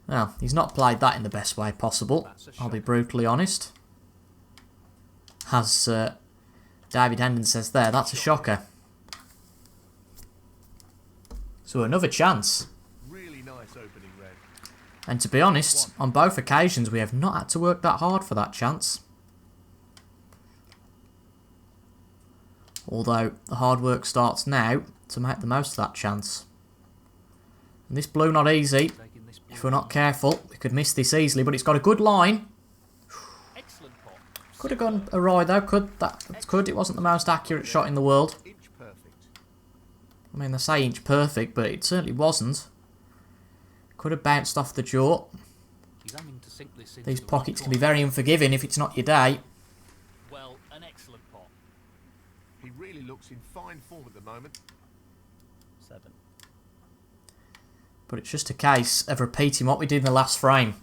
well, he's not played that in the best way possible. I'll be brutally honest. As David Hendon says there, that's a shocker. So, another chance. Really nice opening, red. And to be honest, on both occasions we have not had to work that hard for that chance. Although the hard work starts now to make the most of that chance. And this blue not easy. If we're not careful, we could miss this easily, but it's got a good line. Could have gone awry though, could. It wasn't the most accurate shot in the world. Inch perfect. I mean, they say inch perfect, but it certainly wasn't. Could have bounced off the jaw. These pockets can be very unforgiving if it's not your day. Well, an excellent pot. He really looks in fine form at the moment. 7. But it's just a case of repeating what we did in the last frame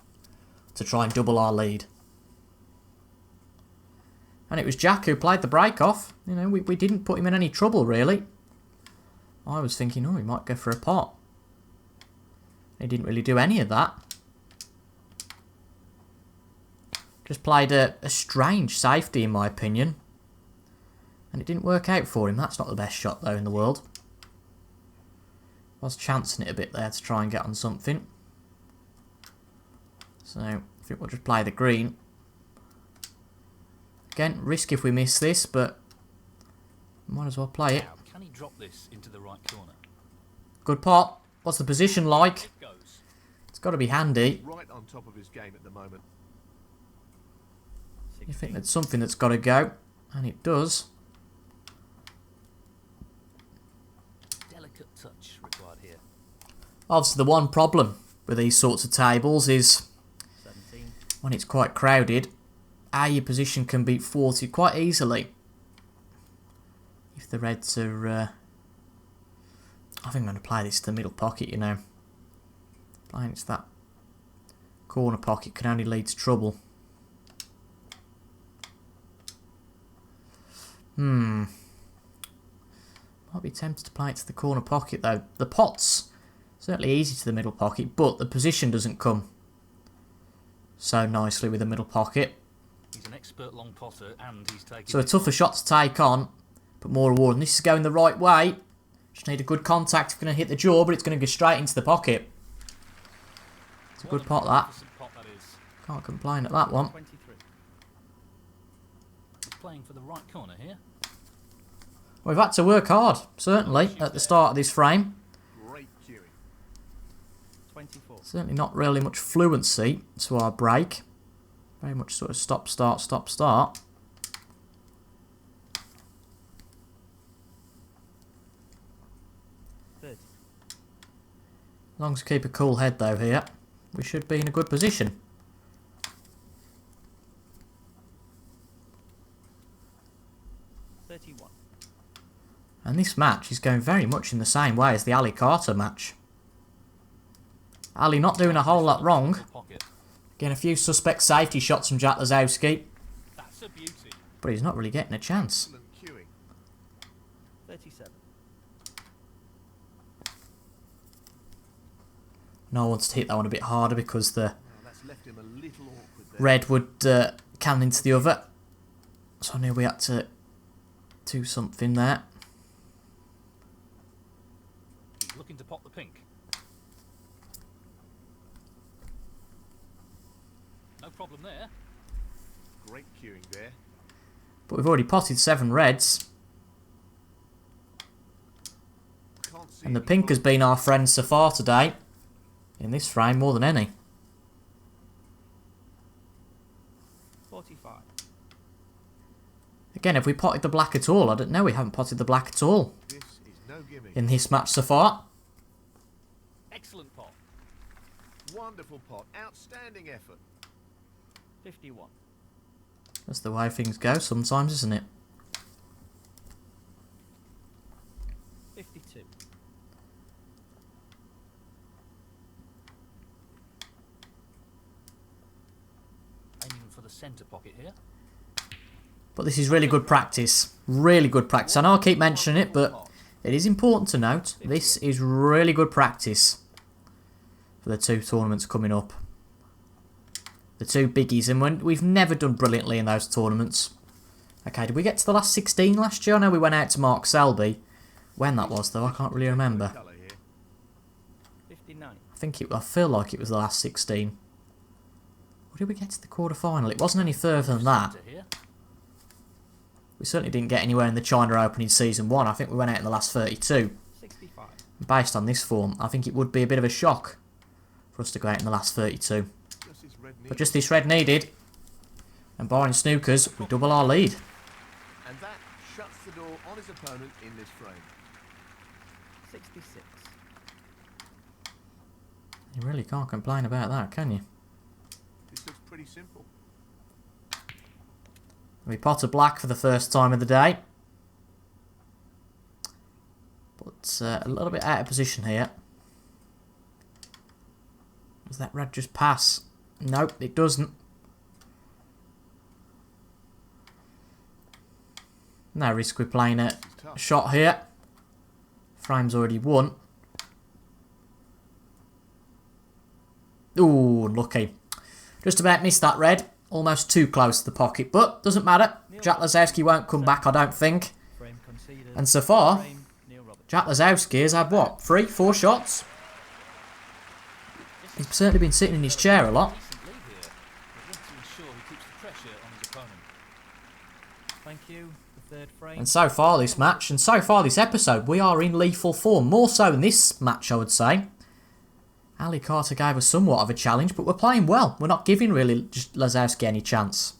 to try and double our lead. And it was Jack who played the break off. You know, we didn't put him in any trouble, really. I was thinking, oh, he might go for a pot. He didn't really do any of that. Just played a strange safety, in my opinion. And it didn't work out for him. That's not the best shot, though, in the world. Was chancing it a bit there to try and get on something. So, I think we'll just play the green. Again, risk if we miss this, but might as well play it. Now, can he drop this into the right corner? Good pot. What's the position like? It goes. It's got to be handy. Right on top of his game at the moment. You think that's something that's got to go, and it does. Delicate touch required here. Obviously, the one problem with these sorts of tables is 17. when it's quite crowded, your position can be thwarted quite easily. If the reds are... I think I'm going to play this to the middle pocket, you know. Playing it to that corner pocket can only lead to trouble. Might be tempted to play it to the corner pocket, though. The pot's certainly easy to the middle pocket, but the position doesn't come so nicely with the middle pocket. He's an expert long potter and he's taking... So a tougher shot to take on, but more reward. And this is going the right way. Just need a good contact. It's going to hit the jaw, but it's going to go straight into the pocket. It's a good pot, that. Pot that is. Can't complain at that one. 23. He's playing for the right corner here. We've had to work hard, certainly, at the start of this frame. Great cueing. 24. Certainly not really much fluency to our break. Very much sort of stop, start, stop, start. As long as we keep a cool head, though, here, we should be in a good position. And this match is going very much in the same way as the Ali Carter match. Ali not doing a whole lot wrong. Getting a few suspect safety shots from Jack Lazowski. That's a beauty. But he's not really getting a chance. Excellent cueing. 37. No, I wanted to hit that one a bit harder because the That's left him a little awkward there. red would can into the other. So I knew we had to do something there. He's looking to pop the pink. No problem there. Great cueing there. But we've already potted 7 reds. Can't see And the any pink has been our friend so far today. In this frame, more than any. 45. Again, have we potted the black at all? I don't know, we haven't potted the black at all This is no gimme. in this match so far. Excellent pot. Wonderful pot. Outstanding effort. 51. That's the way things go sometimes, isn't it? centre pocket here. But this is really good practice. Really good practice. I know I keep mentioning it, but it is important to note. This is really good practice for the two tournaments coming up. The two biggies. And we've never done brilliantly in those tournaments. Okay, did we get to the last 16 last year? I know we went out to Mark Selby. When that was, though, I can't really remember. 59. I feel like it was the last 16. Or did we get to the quarter-final? It wasn't any further than that. We certainly didn't get anywhere in the China Open in Season 1. I think we went out in the last 32. 65. Based on this form, I think it would be a bit of a shock for us to go out in the last 32. But just this red needed. And barring snookers, we double our lead. And that shuts the door on his opponent in this frame. 66. You really can't complain about that, can you? This looks pretty simple. We pot a black for the first time of the day. But a little bit out of position here. Does that red just pass? Nope, it doesn't. No risk we're playing a shot here. Frame's already won. Ooh, unlucky. Just about missed that red. Almost too close to the pocket, but doesn't matter. Jack Lazowski won't come back, I don't think. And so far, Jack Lazowski has had what? 3, 4 shots? He's certainly been sitting in his chair a lot. Thank you. The third frame. And so far this match, and so far this episode, we are in lethal form. More so in this match, I would say. Ali Carter gave us somewhat of a challenge, but we're playing well. We're not giving really just Lazowski any chance.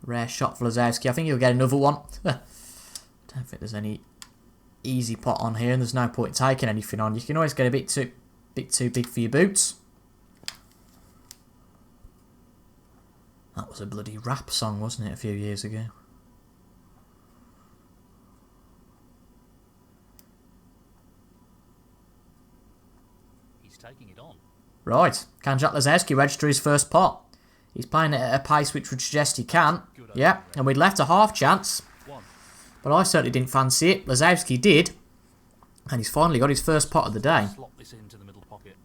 Rare shot for Lazowski. I think he'll get another one. Don't think there's any easy pot on here, and there's no point taking anything on. You can always get a bit too big for your boots. That was a bloody rap song, wasn't it, a few years ago? Taking it on. Right, can Jack Lazowski register his first pot? He's playing it at a pace which would suggest he can. Yeah, and we'd left a half chance. But I certainly didn't fancy it. Lazowski did. And he's finally got his first pot of the day. Slot this into the middle pocket.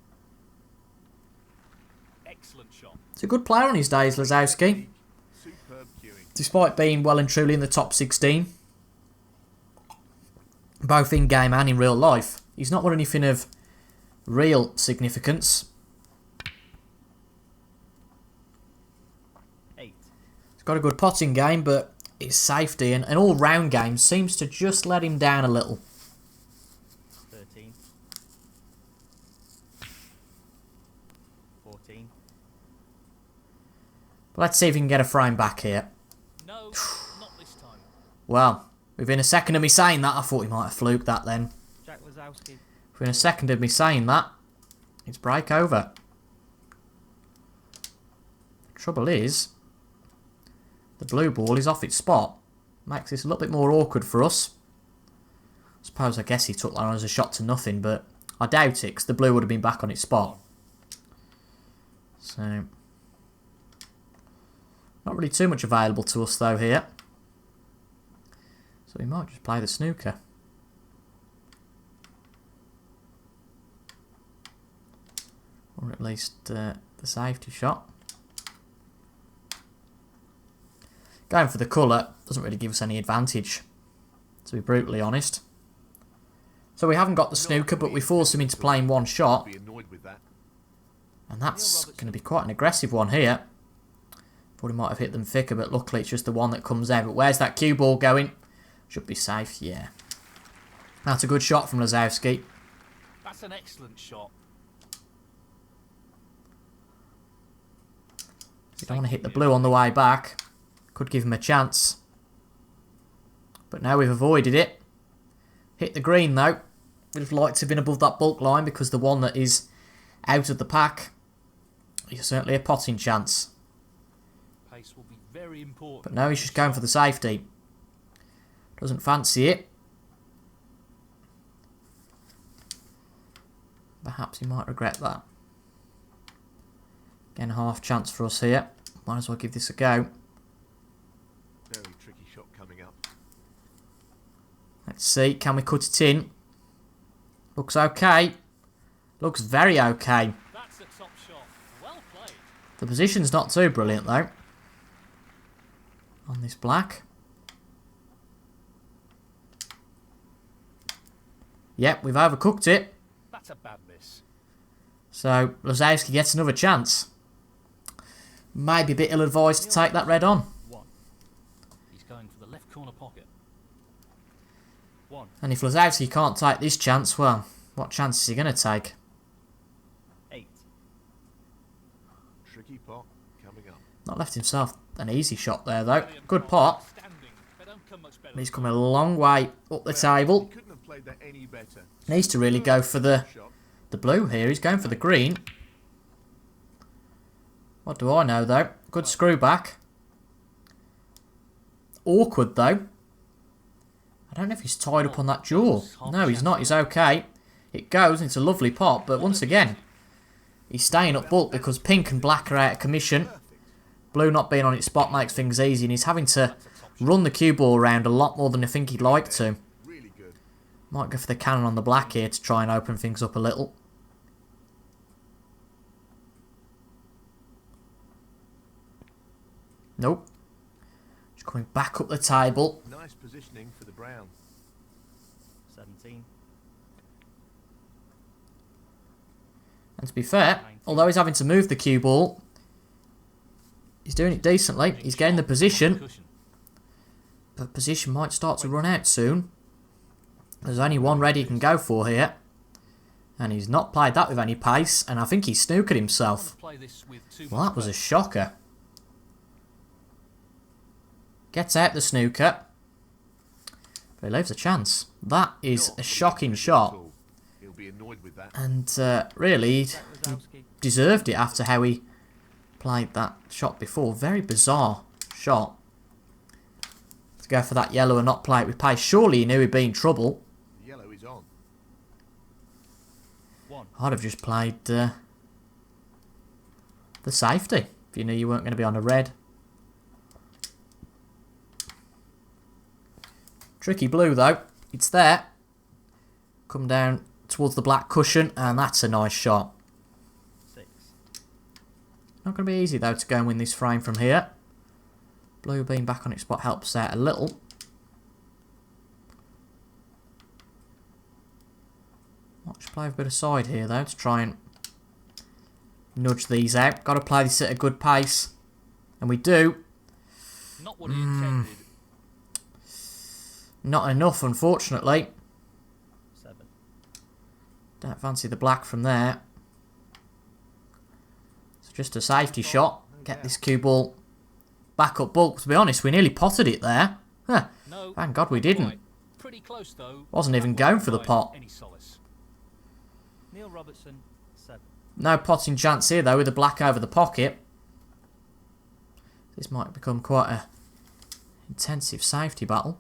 Excellent shot. He's a good player on his days, Lazowski. Superb cueing. Despite being well and truly in the top 16. Both in game and in real life. He's not won anything of real significance. 8. He's got a good potting game, but his safety and all-round game seems to just let him down a little. 13. 14. But let's see if we can get a frame back here. No, not this time. Well, within a second of me saying that, I thought he might have fluked that then. Jack Lazowski. Within a second of me saying that, it's break over. Trouble is, the blue ball is off its spot. Makes this a little bit more awkward for us. I guess he took that on as a shot to nothing, but I doubt it, because the blue would have been back on its spot. So, not really too much available to us though here. So we might just play the snooker. Or at least the safety shot. Going for the colour doesn't really give us any advantage, to be brutally honest. So we haven't got the snooker, but we force him into playing one shot. And that's going to be quite an aggressive one here. Thought he might have hit them thicker, but luckily it's just the one that comes out. But where's that cue ball going? Should be safe, yeah. That's a good shot from Lazowski. That's an excellent shot. You don't want to hit the blue on the way back. Could give him a chance. But now we've avoided it. Hit the green though. Would have liked to have been above that bulk line because the one that is out of the pack is certainly a potting chance. Pace will be very important. But now he's just going for the safety. Doesn't fancy it. Perhaps he might regret that. Again, half chance for us here. Might as well give this a go. Very tricky shot coming up. Let's see, can we cut it in? Looks okay. Looks very okay. That's a top shot. Well played. The position's not too brilliant though. On this black. Yep, we've overcooked it. That's a bad miss. So, Lazowski gets another chance. Maybe a bit ill-advised to take that red on. 1. He's going for the left corner pocket. 1. And if Lazowski can't take this chance, well, what chance is he going to take? 8. Tricky pot coming up. Not left himself an easy shot there, though. Good pot. They don't come much better. He's coming a long way up the table. He couldn't have played that any better. Needs to really go for the blue here. He's going for the green. What do I know, though? Good screw back. Awkward, though. I don't know if he's tied up on that jaw. No, he's not. He's okay. It goes. It's a lovely pot, but once again, he's staying up bulk because pink and black are out of commission. Blue not being on its spot makes things easy, and he's having to run the cue ball around a lot more than I think he'd like to. Really good. Might go for the cannon on the black here to try and open things up a little. Nope. Just coming back up the table. Nice positioning for the brown. 17. And to be fair, although he's having to move the cue ball, he's doing it decently. He's getting the position. But position might start to run out soon. There's only one red he can go for here. And he's not played that with any pace. And I think he's snookered himself. Well, that was a shocker. Gets out the snooker. But he leaves a chance. That is a shocking shot. He'll be annoyed with that. And really, he deserved it after how he played that shot before. Very bizarre shot. To go for that yellow and not play it with pace. Surely he knew he'd be in trouble. The yellow is on. 1. I'd have just played the safety if you knew you weren't going to be on a red. Tricky blue though. It's there. Come down towards the black cushion, and that's a nice shot. 6. Not going to be easy though to go and win this frame from here. Blue being back on its spot helps out a little. Watch play a bit of side here though to try and nudge these out. Got to play this at a good pace, and we do. Not what he intended. Not enough, unfortunately. 7. Don't fancy the black from there. It's just a safety shot. Get this cue ball back up bulk. To be honest, we nearly potted it there. Huh. No, Thank God we didn't. pretty close though. Wasn't even going for the pot. Any solace. Neil Robertson, 7. No potting chance here though with the black over the pocket. This might become quite a intensive safety battle.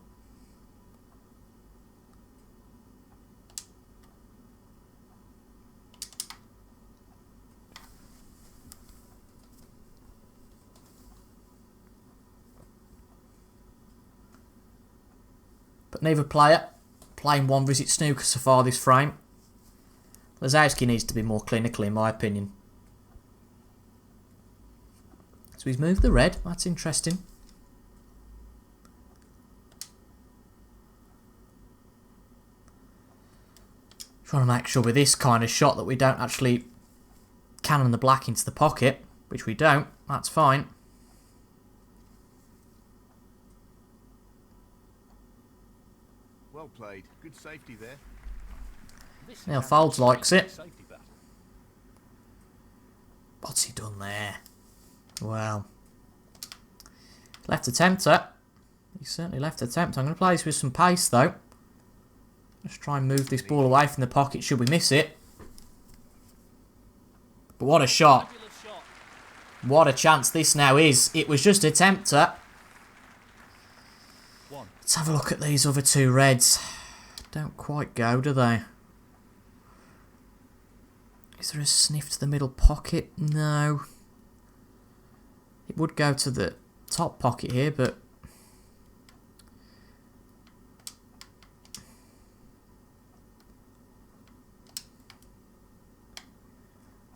But neither player playing one visit snooker so far this frame. Lazowski needs to be more clinical in my opinion. So he's moved the red, that's interesting. Trying to make sure with this kind of shot that we don't actually cannon the black into the pocket, which we don't, that's fine. Well played. Good safety there. Neil Folds likes it. What's he done there? Well, left a tempter. He certainly left a tempter. I'm going to play this with some pace though. Just try and move this ball away from the pocket should we miss it. But what a shot. What a chance this now is. It was just a tempter. Let's have a look at these other two reds. Don't quite go, do they? Is there a sniff to the middle pocket? No. It would go to the top pocket here, but...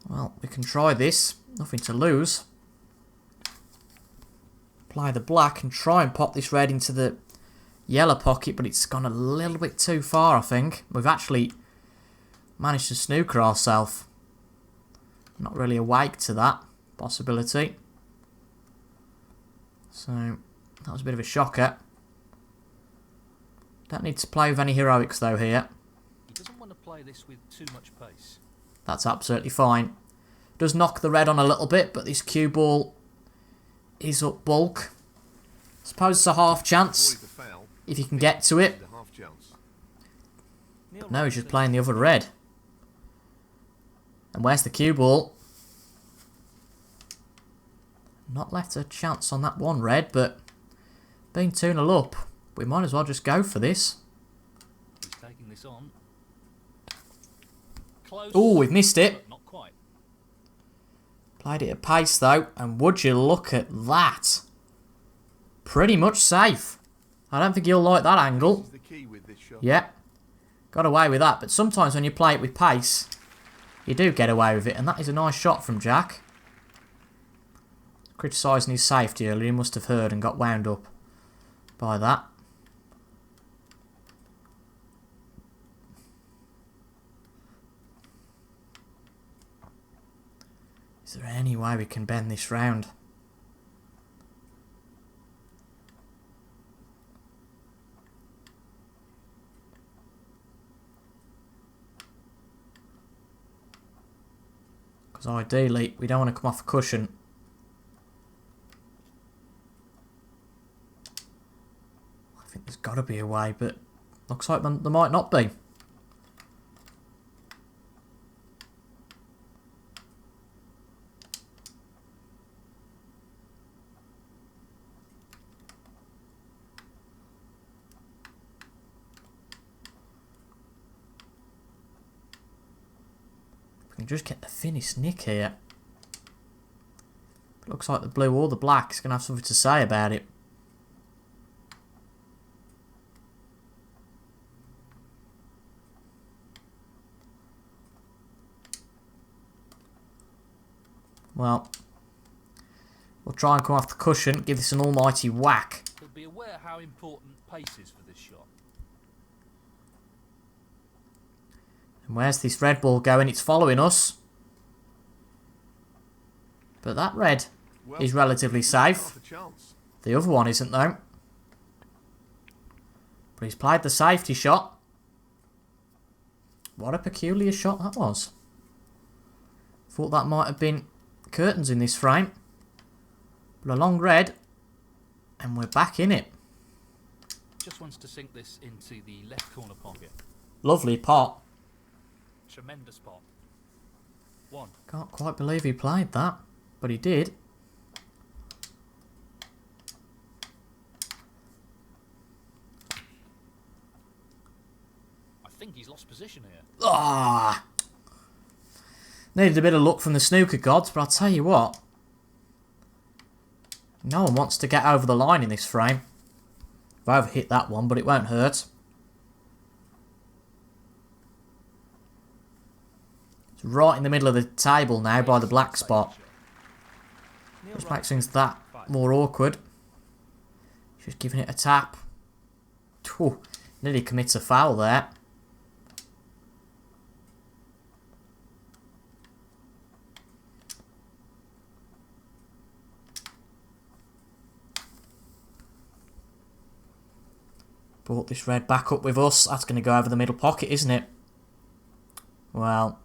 well, we can try this. Nothing to lose. Apply the black and try and pop this red into the yellow pocket, but it's gone a little bit too far, I think. We've actually managed to snooker ourselves. Not really awake to that possibility. So, that was a bit of a shocker. Don't need to play with any heroics though here. He doesn't want to play this with too much pace. That's absolutely fine. Does knock the red on a little bit, but this cue ball is up bulk. Suppose it's a half chance Avoid the foul. if you can get to it. The half chance. Neil No, he's just Robertson. playing the other red. And where's the cue ball? Not left a chance on that one red, but being 2-0 up, we might as well just go for this. He's taking this on. Close. Oh, we've missed it. But not quite. Played it at pace though, and would you look at that? Pretty much safe. I don't think you'll like that angle. This is the key with this shot. Yeah, got away with that, but sometimes when you play it with pace, you do get away with it, and that is a nice shot from Jack. Criticising his safety earlier, he must have heard and got wound up by that. Is there any way we can bend this round? Because ideally, we don't want to come off a cushion. I think there's got to be a way, but looks like there might not be. We can just get the finish nick here. It looks like the blue or the black is going to have something to say about it. Well, we'll try and come off the cushion, give this an almighty whack. He'll be aware how important pace is for this shot. And where's this red ball going? It's following us. But that red Well, is relatively safe. half a chance. The other one isn't though. But he's played the safety shot. What a peculiar shot that was. Thought that might have been curtains in this frame. But a long red. And we're back in it. Just wants to sink this into the left corner pocket. Lovely pot. Tremendous pot. One. Can't quite believe he played that. But he did. I think he's lost position here. Ah! Needed a bit of luck from the snooker gods, but I'll tell you what. No one wants to get over the line in this frame. I've overhit that one, but it won't hurt. It's right in the middle of the table now by the black spot. Neil Which makes Robertson. things that more awkward. Just giving it a tap. Whew, nearly commits a foul there. Brought this red back up with us. That's going to go over the middle pocket, isn't it? Well,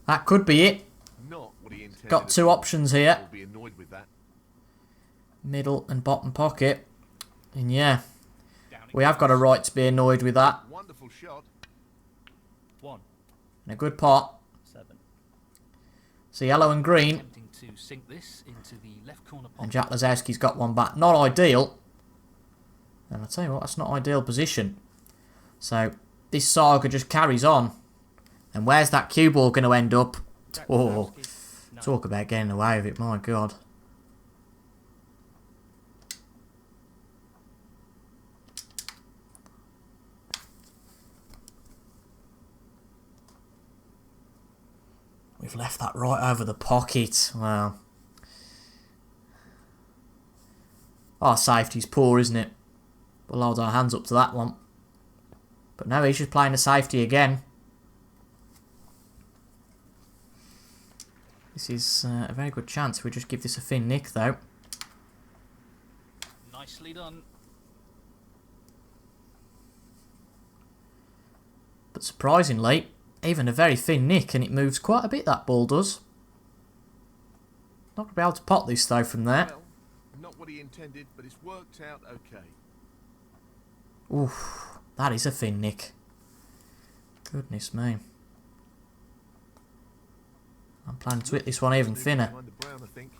that could be it. Not what he intended. Got two options here. He'll be annoyed with that. Middle and bottom pocket. And yeah, Down it we have got a goes. right to be annoyed with that. Wonderful shot. One. And a good pot. 7. So yellow and green. Attempting to sink this into the left corner pocket. And Jack Lazowski's got one back. Not ideal. And I'll tell you what, that's not ideal position. So this saga just carries on. And where's that cue ball going to end up? Jack Oh, Lazowski. No. talk about getting away with it, my God. We've left that right over the pocket. Wow. Our safety's poor, isn't it? We'll hold our hands up to that one. But no, he's just playing a safety again. This is a very good chance. We just give this a thin nick, though. Nicely done. But surprisingly, even a very thin nick, and it moves quite a bit, that ball does. Not going to be able to pot this, though, from there. Well, not what he intended, but it's worked out okay. Oof, that is a thin nick. Goodness me. I'm planning to hit this one even thinner. Behind the brown, I think.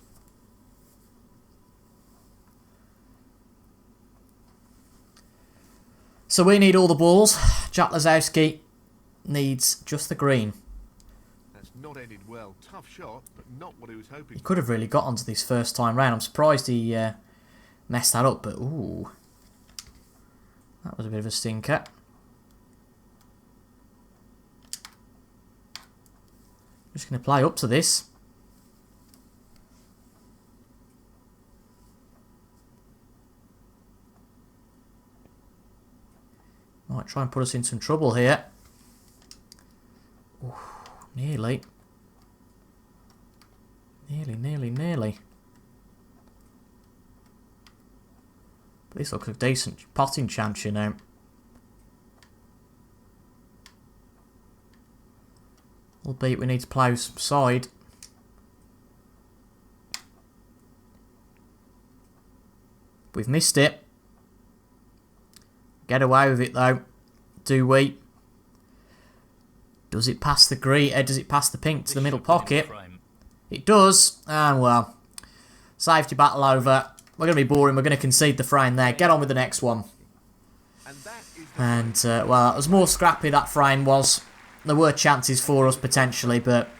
So we need all the balls. Jack Lazowski needs just the green. That's not ended well. Tough shot, but not what he was hoping He for. could have really got onto this first time round. I'm surprised he messed that up, but ooh. That was a bit of a stinker. Just going to play up to this. Might try and put us in some trouble here. Ooh, nearly. Nearly. But this looks a decent potting chance, you know. Albeit we need to plough some side. We've missed it. Get away with it though. Do we? Does it pass the green? Does it pass the pink to the middle pocket? It does. And well, safety battle over. We're going to be boring. We're going to concede the frame there. Get on with the next one. And well, it was more scrappy, that frame was. There were chances for us potentially, but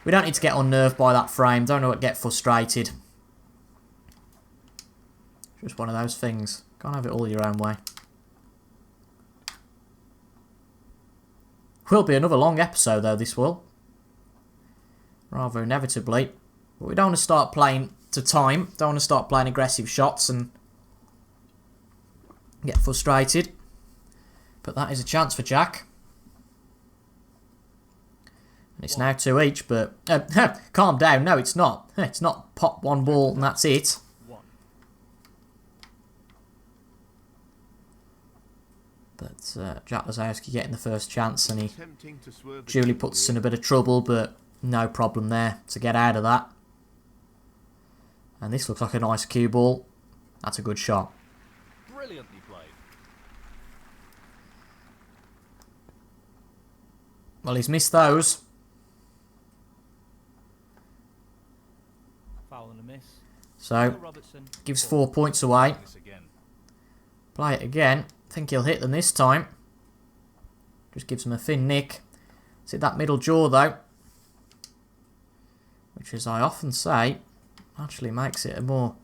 we don't need to get unnerved by that frame. Don't get frustrated. Just one of those things. Can't have it all your own way. Will be another long episode though, this will. Rather inevitably. But we don't want to start playing to time. Don't want to start playing aggressive shots and get frustrated. But that is a chance for Jack. And it's now 2 each, but calm down. No, it's not. It's not pop one ball and that's it. But Jack Lazowski getting the first chance, and he duly puts us in a bit of trouble, but no problem there to get out of that. And this looks like a nice cue ball. That's a good shot. Brilliantly played. Well, he's missed those. Foul and a miss. So, Robertson. gives 4 points away. This again. Play it again. Think he'll hit them this time. Just gives him a thin nick. It's hit that middle jaw though. Which, as I often say, actually makes it a more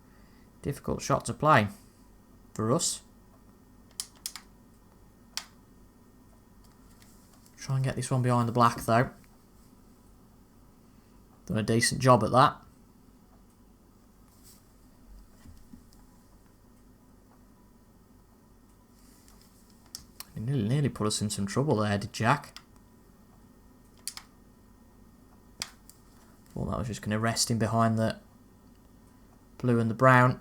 difficult shot to play for us. Try and get this one behind the black though. Done a decent job at that. He nearly put us in some trouble there, did Jack. Thought that was just going to rest him behind the blue and the brown.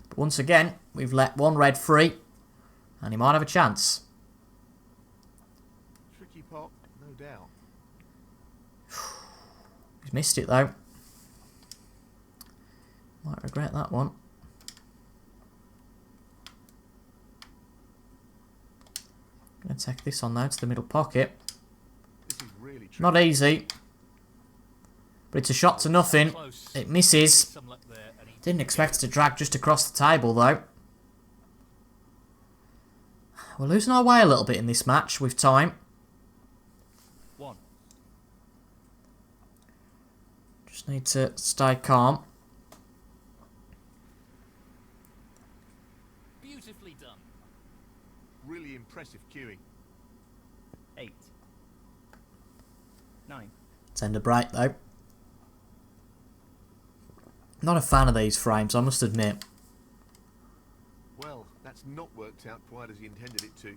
But once again, we've let one red free, and he might have a chance. Tricky pot, no doubt. He's missed it though. Might regret that one. Going to take this on now to the middle pocket. This is really tricky. Not easy. But it's a shot to nothing. It misses. Some luck there, and he Didn't expect it to drag just across the table though. We're losing our way a little bit in this match with time. won. Just need to stay calm. Beautifully done. Really impressive cueing. 8. 9. Tender break though. Not a fan of these frames, I must admit. Well, that's not worked out quite as he intended it to.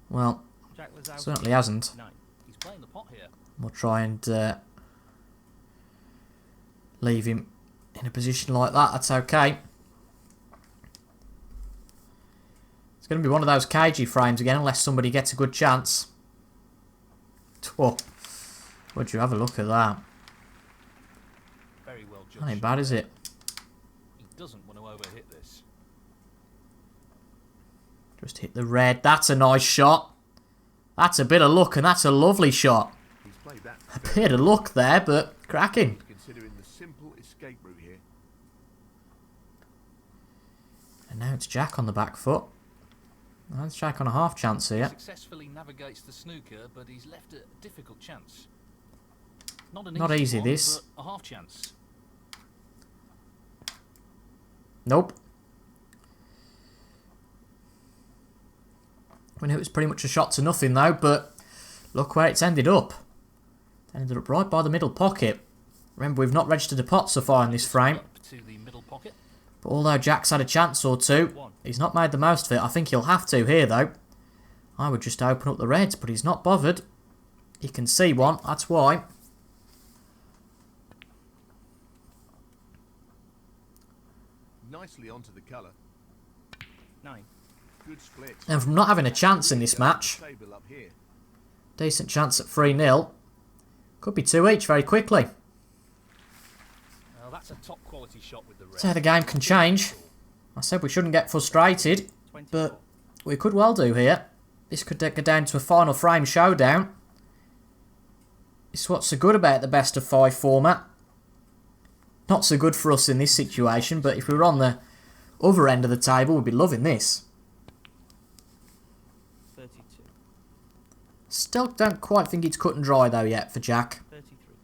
Well, Jack Lazowski. certainly hasn't. 9. He's playing the pot here. We'll try and leave him in a position like that. That's okay. It's going to be one of those cagey frames again, unless somebody gets a good chance. Oh, would you have a look at that? Very well judged. That ain't bad, is it? He doesn't want to overhit this. Just hit the red. That's a nice shot. That's a bit of luck, and that's a lovely shot. He's played that A bit of luck there, but cracking. considering the simple escape route here. And now it's Jack on the back foot. Now it's Jack on a half chance He here. successfully navigates the snooker, but he's left a difficult chance. Not an Not easy easy, one, this. but a half chance. Nope. We knew it was pretty much a shot to nothing though, but look where it's ended up. It ended up right by the middle pocket. Remember, we've not registered a pot so far in this frame. Up to the middle pocket. But although Jack's had a chance or two, he's not made the most of it. I think he'll have to here though. I would just open up the reds, but he's not bothered. He can see one, that's why. Nicely onto the colour. 9. Good split. And from not having a chance in this match, Table up here. decent chance at 3-0. Could be 2 each very quickly. Well, that's a top quality shot with the red. So the game can change. I said we shouldn't get frustrated, 24. but we could well do here. This could go down to a final frame showdown. It's what's so good about the best of 5 format. Not so good for us in this situation, but if we were on the other end of the table, we'd be loving this. 32. Still don't quite think it's cut and dry though yet for Jack. 33.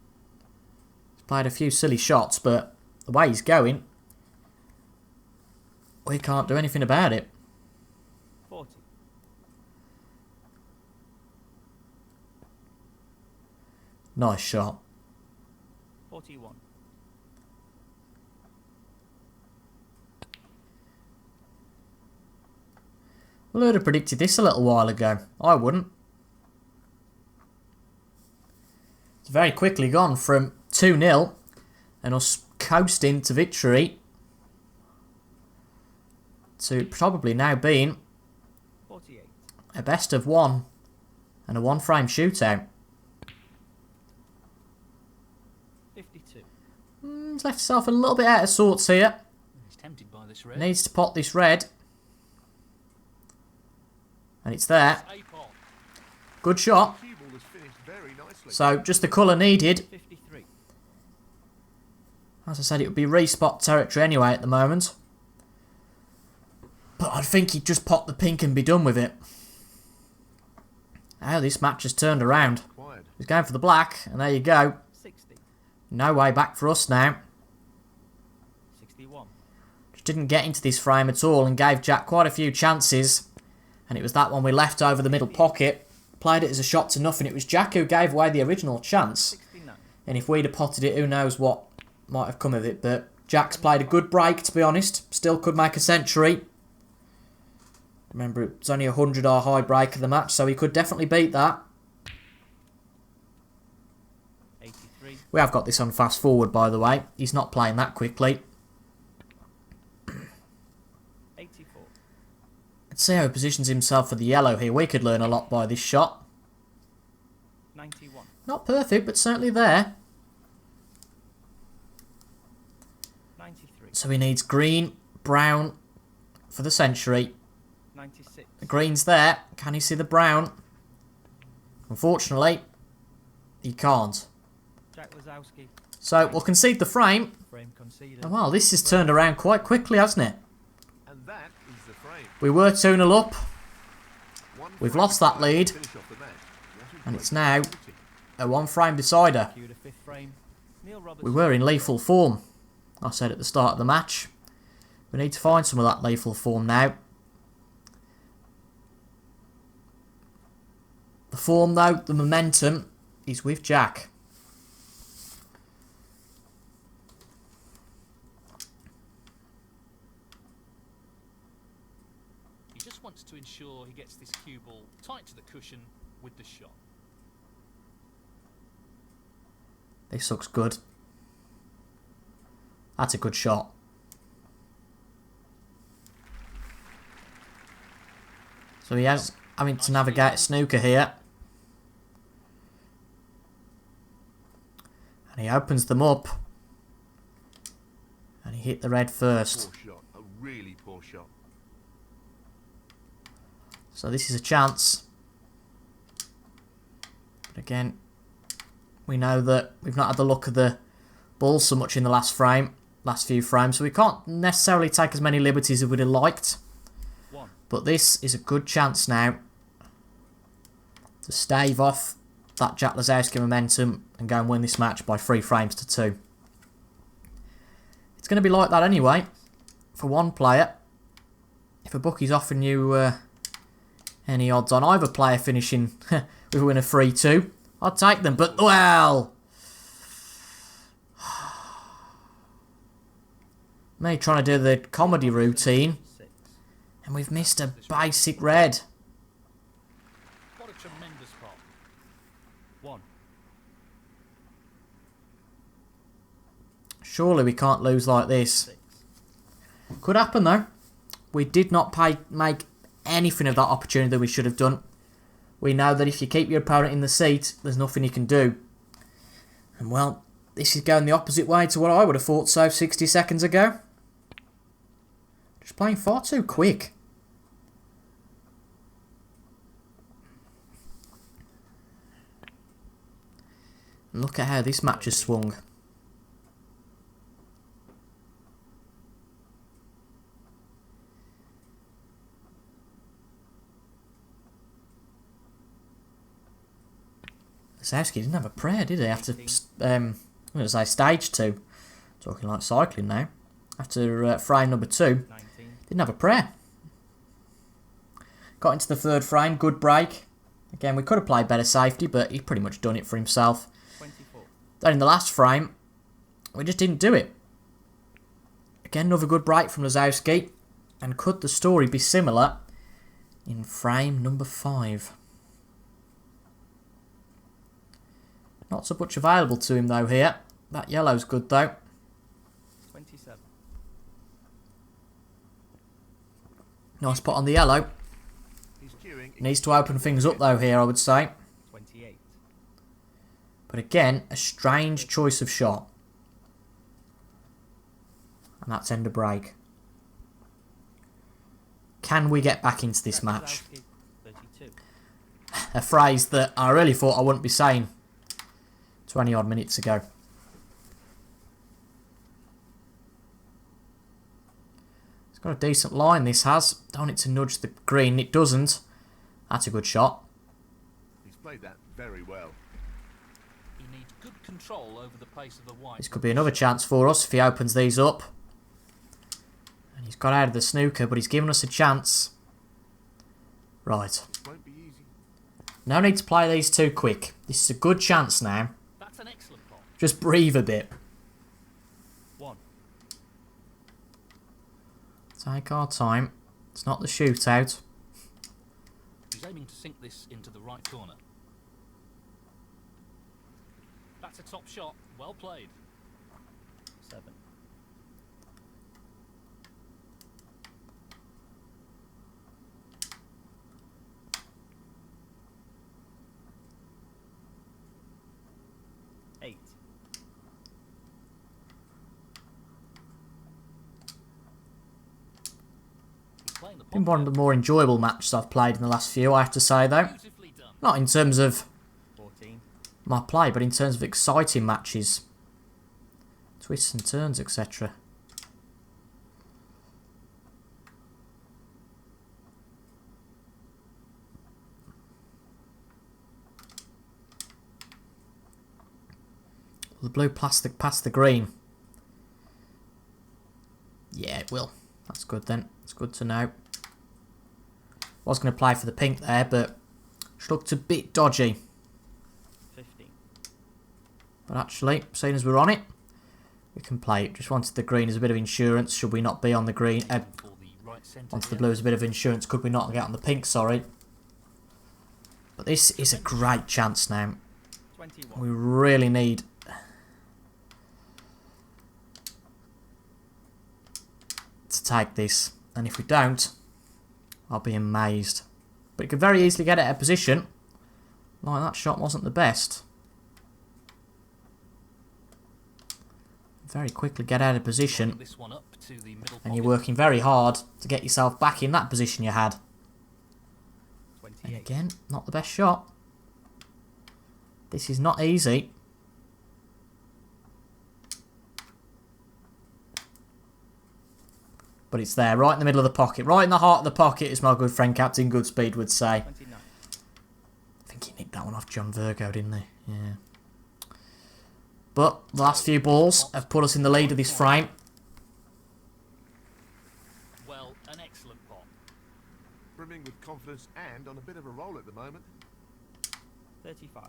He's played a few silly shots, but the way he's going, we can't do anything about it. 40. Nice shot. 41. Well, who'd have predicted this a little while ago? I wouldn't. It's very quickly gone from 2-0 and us coasting to victory to probably now being 48. a best of 1 and a 1-frame shootout. 52. He's left himself a little bit out of sorts here. He's tempted by this red. Needs to pot this red. And it's there. A pot. Good shot. Cue ball has finished very nicely. So just the colour needed. 53. As I said, it would be respot territory anyway at the moment. But I think he'd just pop the pink and be done with it. How this match has turned around. Quiet. He's going for the black, and there you go. 60. No way back for us now. 61. Just didn't get into this frame at all and gave Jack quite a few chances. And it was that one we left over the middle pocket. Played it as a shot to nothing. It was Jack who gave away the original chance. 69. And if we'd have potted it, who knows what might have come of it. But Jack's played a good break, to be honest. Still could make a century. Remember, it's only 100 our high break of the match, so he could definitely beat that. 83. We have got this on fast forward, by the way. He's not playing that quickly. 84. Let's see how he positions himself for the yellow here. We could learn a lot by this shot. 91. Not perfect, but certainly there. 93. So he needs green, brown for the century. 96. The green's there. Can he see the brown? Unfortunately, he can't. Jack Lazowski. So we'll concede the frame. Frame conceded. And well, this has turned around quite quickly, hasn't it? And that is the frame. We were 2-0 up, One We've frame lost that to lead. finish off the match. and it's now a 1-frame decider. Cue the 5th frame. Neil Robertson. We were in lethal form, I said at the start of the match. We need to find some of that lethal form now. The form, though, the momentum, is with Jack. just wants to ensure he gets this cue ball tight to the cushion with the shot. This looks good. That's a good shot. So he has having to navigate snooker here. And he opens them up. And he hit the red first. Poor shot. A really poor shot. So this is a chance. But again, we know that we've not had the luck of the ball so much in the last few frames, so we can't necessarily take as many liberties as we'd have liked. But this is a good chance now to stave off that Jack Lazowski momentum and go and win this match by 3 frames to 2. It's going to be like that anyway for one player. If a bookie's offering you any odds on either player finishing with a win of 3-2, I'd take them. But, well, me trying to do the comedy routine, and we've missed a basic red. What a tremendous pot. 1. Surely we can't lose like this. Could happen though. We did not make anything of that opportunity that we should have done. We know that if you keep your opponent in the seat, there's nothing you can do. And well, this is going the opposite way to what I would have thought so 60 seconds ago. Just playing far too quick. And look at how this match has swung. Lazowski didn't have a prayer, did he? After, I'm going to say stage 2. Talking like cycling now. After frame number 2, didn't have a prayer. Got into the 3rd frame, good break. Again, we could have played better safety, but he's pretty much done it for himself. 24. Then in the last frame, we just didn't do it. Again, another good break from Lazowski. And could the story be similar in frame number 5? Not so much available to him though here. That yellow's good though. 27. Nice pot on the yellow. He's queuing. Needs to open things up though here, I would say. 28. But again, a strange choice of shot. And that's end of break. Can we get back into this match? 32. A phrase that I really thought I wouldn't be saying 20 odd minutes ago. It's got a decent line, this has. Don't want it to nudge the green. It doesn't. That's a good shot. He's played that very well. He needs good control over the pace of the white. This could be another chance for us if he opens these up. And he's got out of the snooker, but he's given us a chance. Right. Won't be easy. No need to play these too quick. This is a good chance now. That's an excellent pot. Just breathe a bit. 1. Take our time. It's not the shootout. He's aiming to sink this into the right corner. That's a top shot. Well played. 7. 8. He's playing the pot. Been one of the more enjoyable matches I've played in the last few, I have to say though. Beautifully done. Not in terms of 14. my play, but in terms of exciting matches. Twists and turns, etc. Will the blue plastic past the green? Yeah, it will. That's good then. It's good to know. Was going to play for the pink there, but it looked a bit dodgy. 15. But actually, seeing as we're on it, we can play it. Just wanted the green as a bit of insurance, should we not be on the green. For the right right centre Onto the here. blues, a bit of insurance. Could we not get on the pink? Sorry. But this is a great chance now. 21. We really need to take this. And if we don't, I'll be amazed. But you could very easily get out of position. Like, that shot wasn't the best. Very quickly get out of position. This one up to the middle And you're pocket. working very hard to get yourself back in that position you had. And 28. again, not the best shot. This is not easy. But it's there, right in the middle of the pocket. Right in the heart of the pocket, as my good friend Captain Goodspeed would say. 29. I think he nicked that one off John Virgo, didn't he? Yeah. But the last few balls have put us in the lead of this frame. Well, an excellent pot. Brimming with confidence and on a bit of a roll at the moment. 35.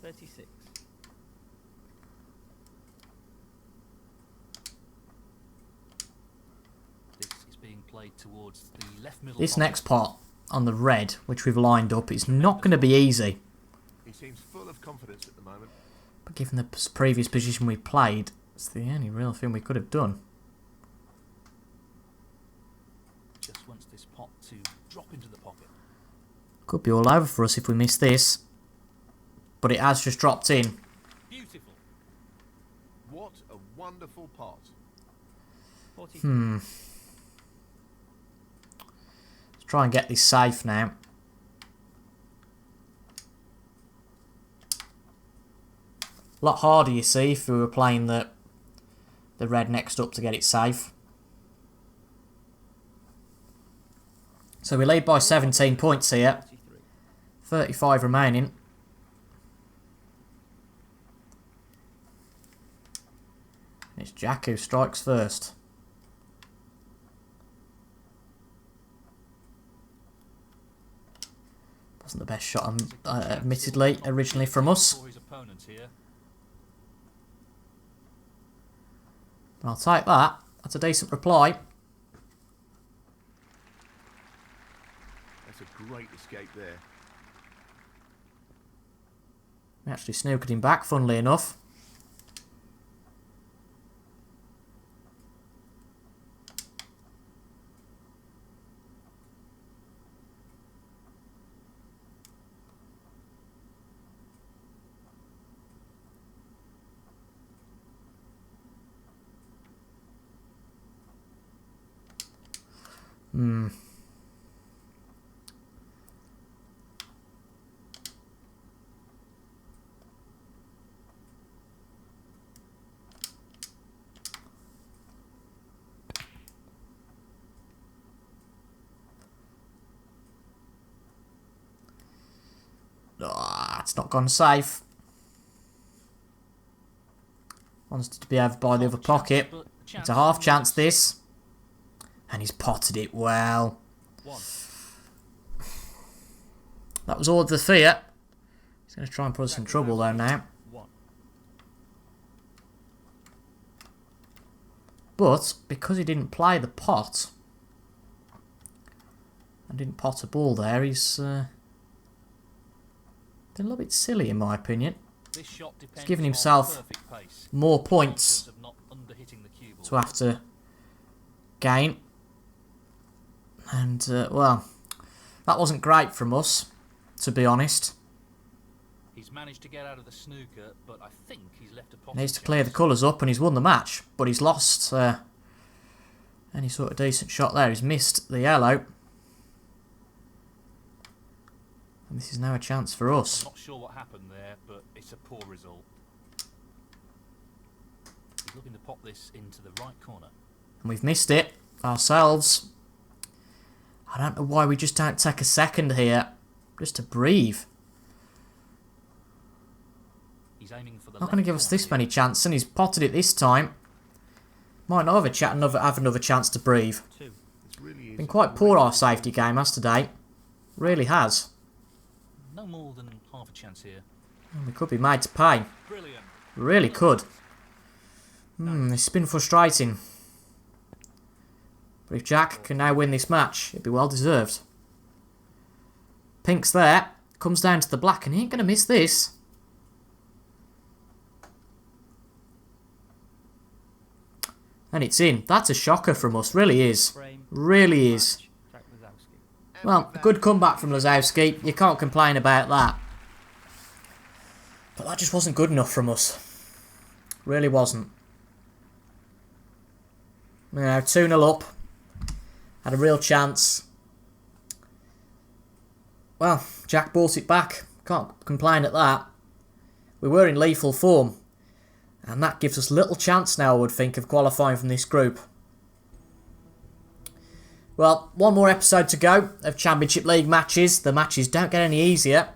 36. This is being played towards the left middle This pocket. next pot on the red, which we've lined up, is not going to be easy. He seems full of confidence at the moment. But given the previous position we played, it's the only real thing we could have done. Just wants this pot to drop into the pocket. Could be all over for us if we miss this. But it has just dropped in. Beautiful. What a wonderful pot. 43. Let's try and get this safe now. A lot harder, you see, if we were playing the red next up to get it safe. So we lead by 17 points here. 43. 35 remaining. And it's Jack who strikes first. Wasn't the best shot, admittedly, originally from us. For his opponent here. But I'll take that. That's a decent reply. That's a great escape there. We actually snookered him back, funnily enough. It's not gone safe. Wants to be over by the other pocket. It's a half chance this. And he's potted it well. One. That was all the fear. He's going to try and put us in trouble though now. 1. But because he didn't play the pot and didn't pot a ball there, he's been a little bit silly in my opinion. This shot depends He's given on himself perfect pace. more points Of not underhitting the cue ball. to have to gain. And, well, that wasn't great from us, to be honest. He's managed to get out of the snooker, but I think he's left a pot. He needs to clear the colours up and he's won the match. But he's lost any sort of decent shot there. He's missed the yellow. And this is now a chance for us. I'm not sure what happened there, but it's a poor result. He's looking to pop this into the right corner. And we've missed it ourselves. I don't know why we just don't take a second here. Just to breathe. He's aiming for the Not going to give us this many chances, and he's potted it this time. Might not have another chance to breathe. 2. This really is Been quite poor our safety game as today. Really has. No more than half a chance here. And we could be made to pay. Brilliant. Really could. This has been frustrating. But if Jack can now win this match, it'd be well deserved. Pink's there. Comes down to the black, and he ain't going to miss this. And it's in. That's a shocker from us. Really is. Frame. Really is. Match. Jack Lazowski. Well, good comeback from Lazowski. You can't complain about that. But that just wasn't good enough from us. Really wasn't. You know, 2-0 up. Had a real chance. Well, Jack brought it back. Can't complain at that. We were in lethal form. And that gives us little chance now, I would think, of qualifying from this group. Well, one more episode to go of Championship League matches. The matches don't get any easier.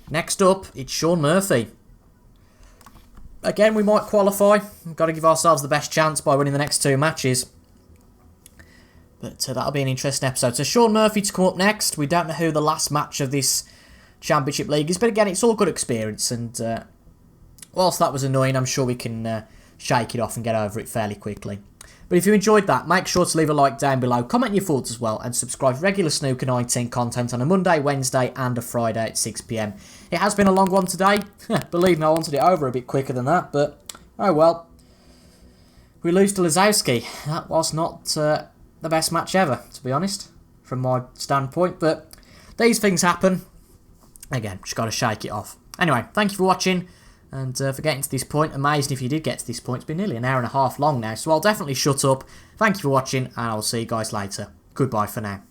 Next up, it's Sean Murphy. Again, we might qualify. We've got to give ourselves the best chance by winning the next 2 matches. But that'll be an interesting episode. So Sean Murphy to come up next. We don't know who the last match of this Championship League is. But again, it's all good experience. And whilst that was annoying, I'm sure we can shake it off and get over it fairly quickly. But if you enjoyed that, make sure to leave a like down below, comment your thoughts as well, and subscribe for regular Snooker 19 content on a Monday, Wednesday and a Friday at 6 PM. It has been a long one today. Believe me, I wanted it over a bit quicker than that, but oh well. We lose to Lazowski. That was not the best match ever, to be honest, from my standpoint, but these things happen. Again, just got to shake it off. Anyway, thank you for watching. And for getting to this point, amazing if you did get to this point. It's been nearly an hour and a half long now, so I'll definitely shut up. Thank you for watching, and I'll see you guys later. Goodbye for now.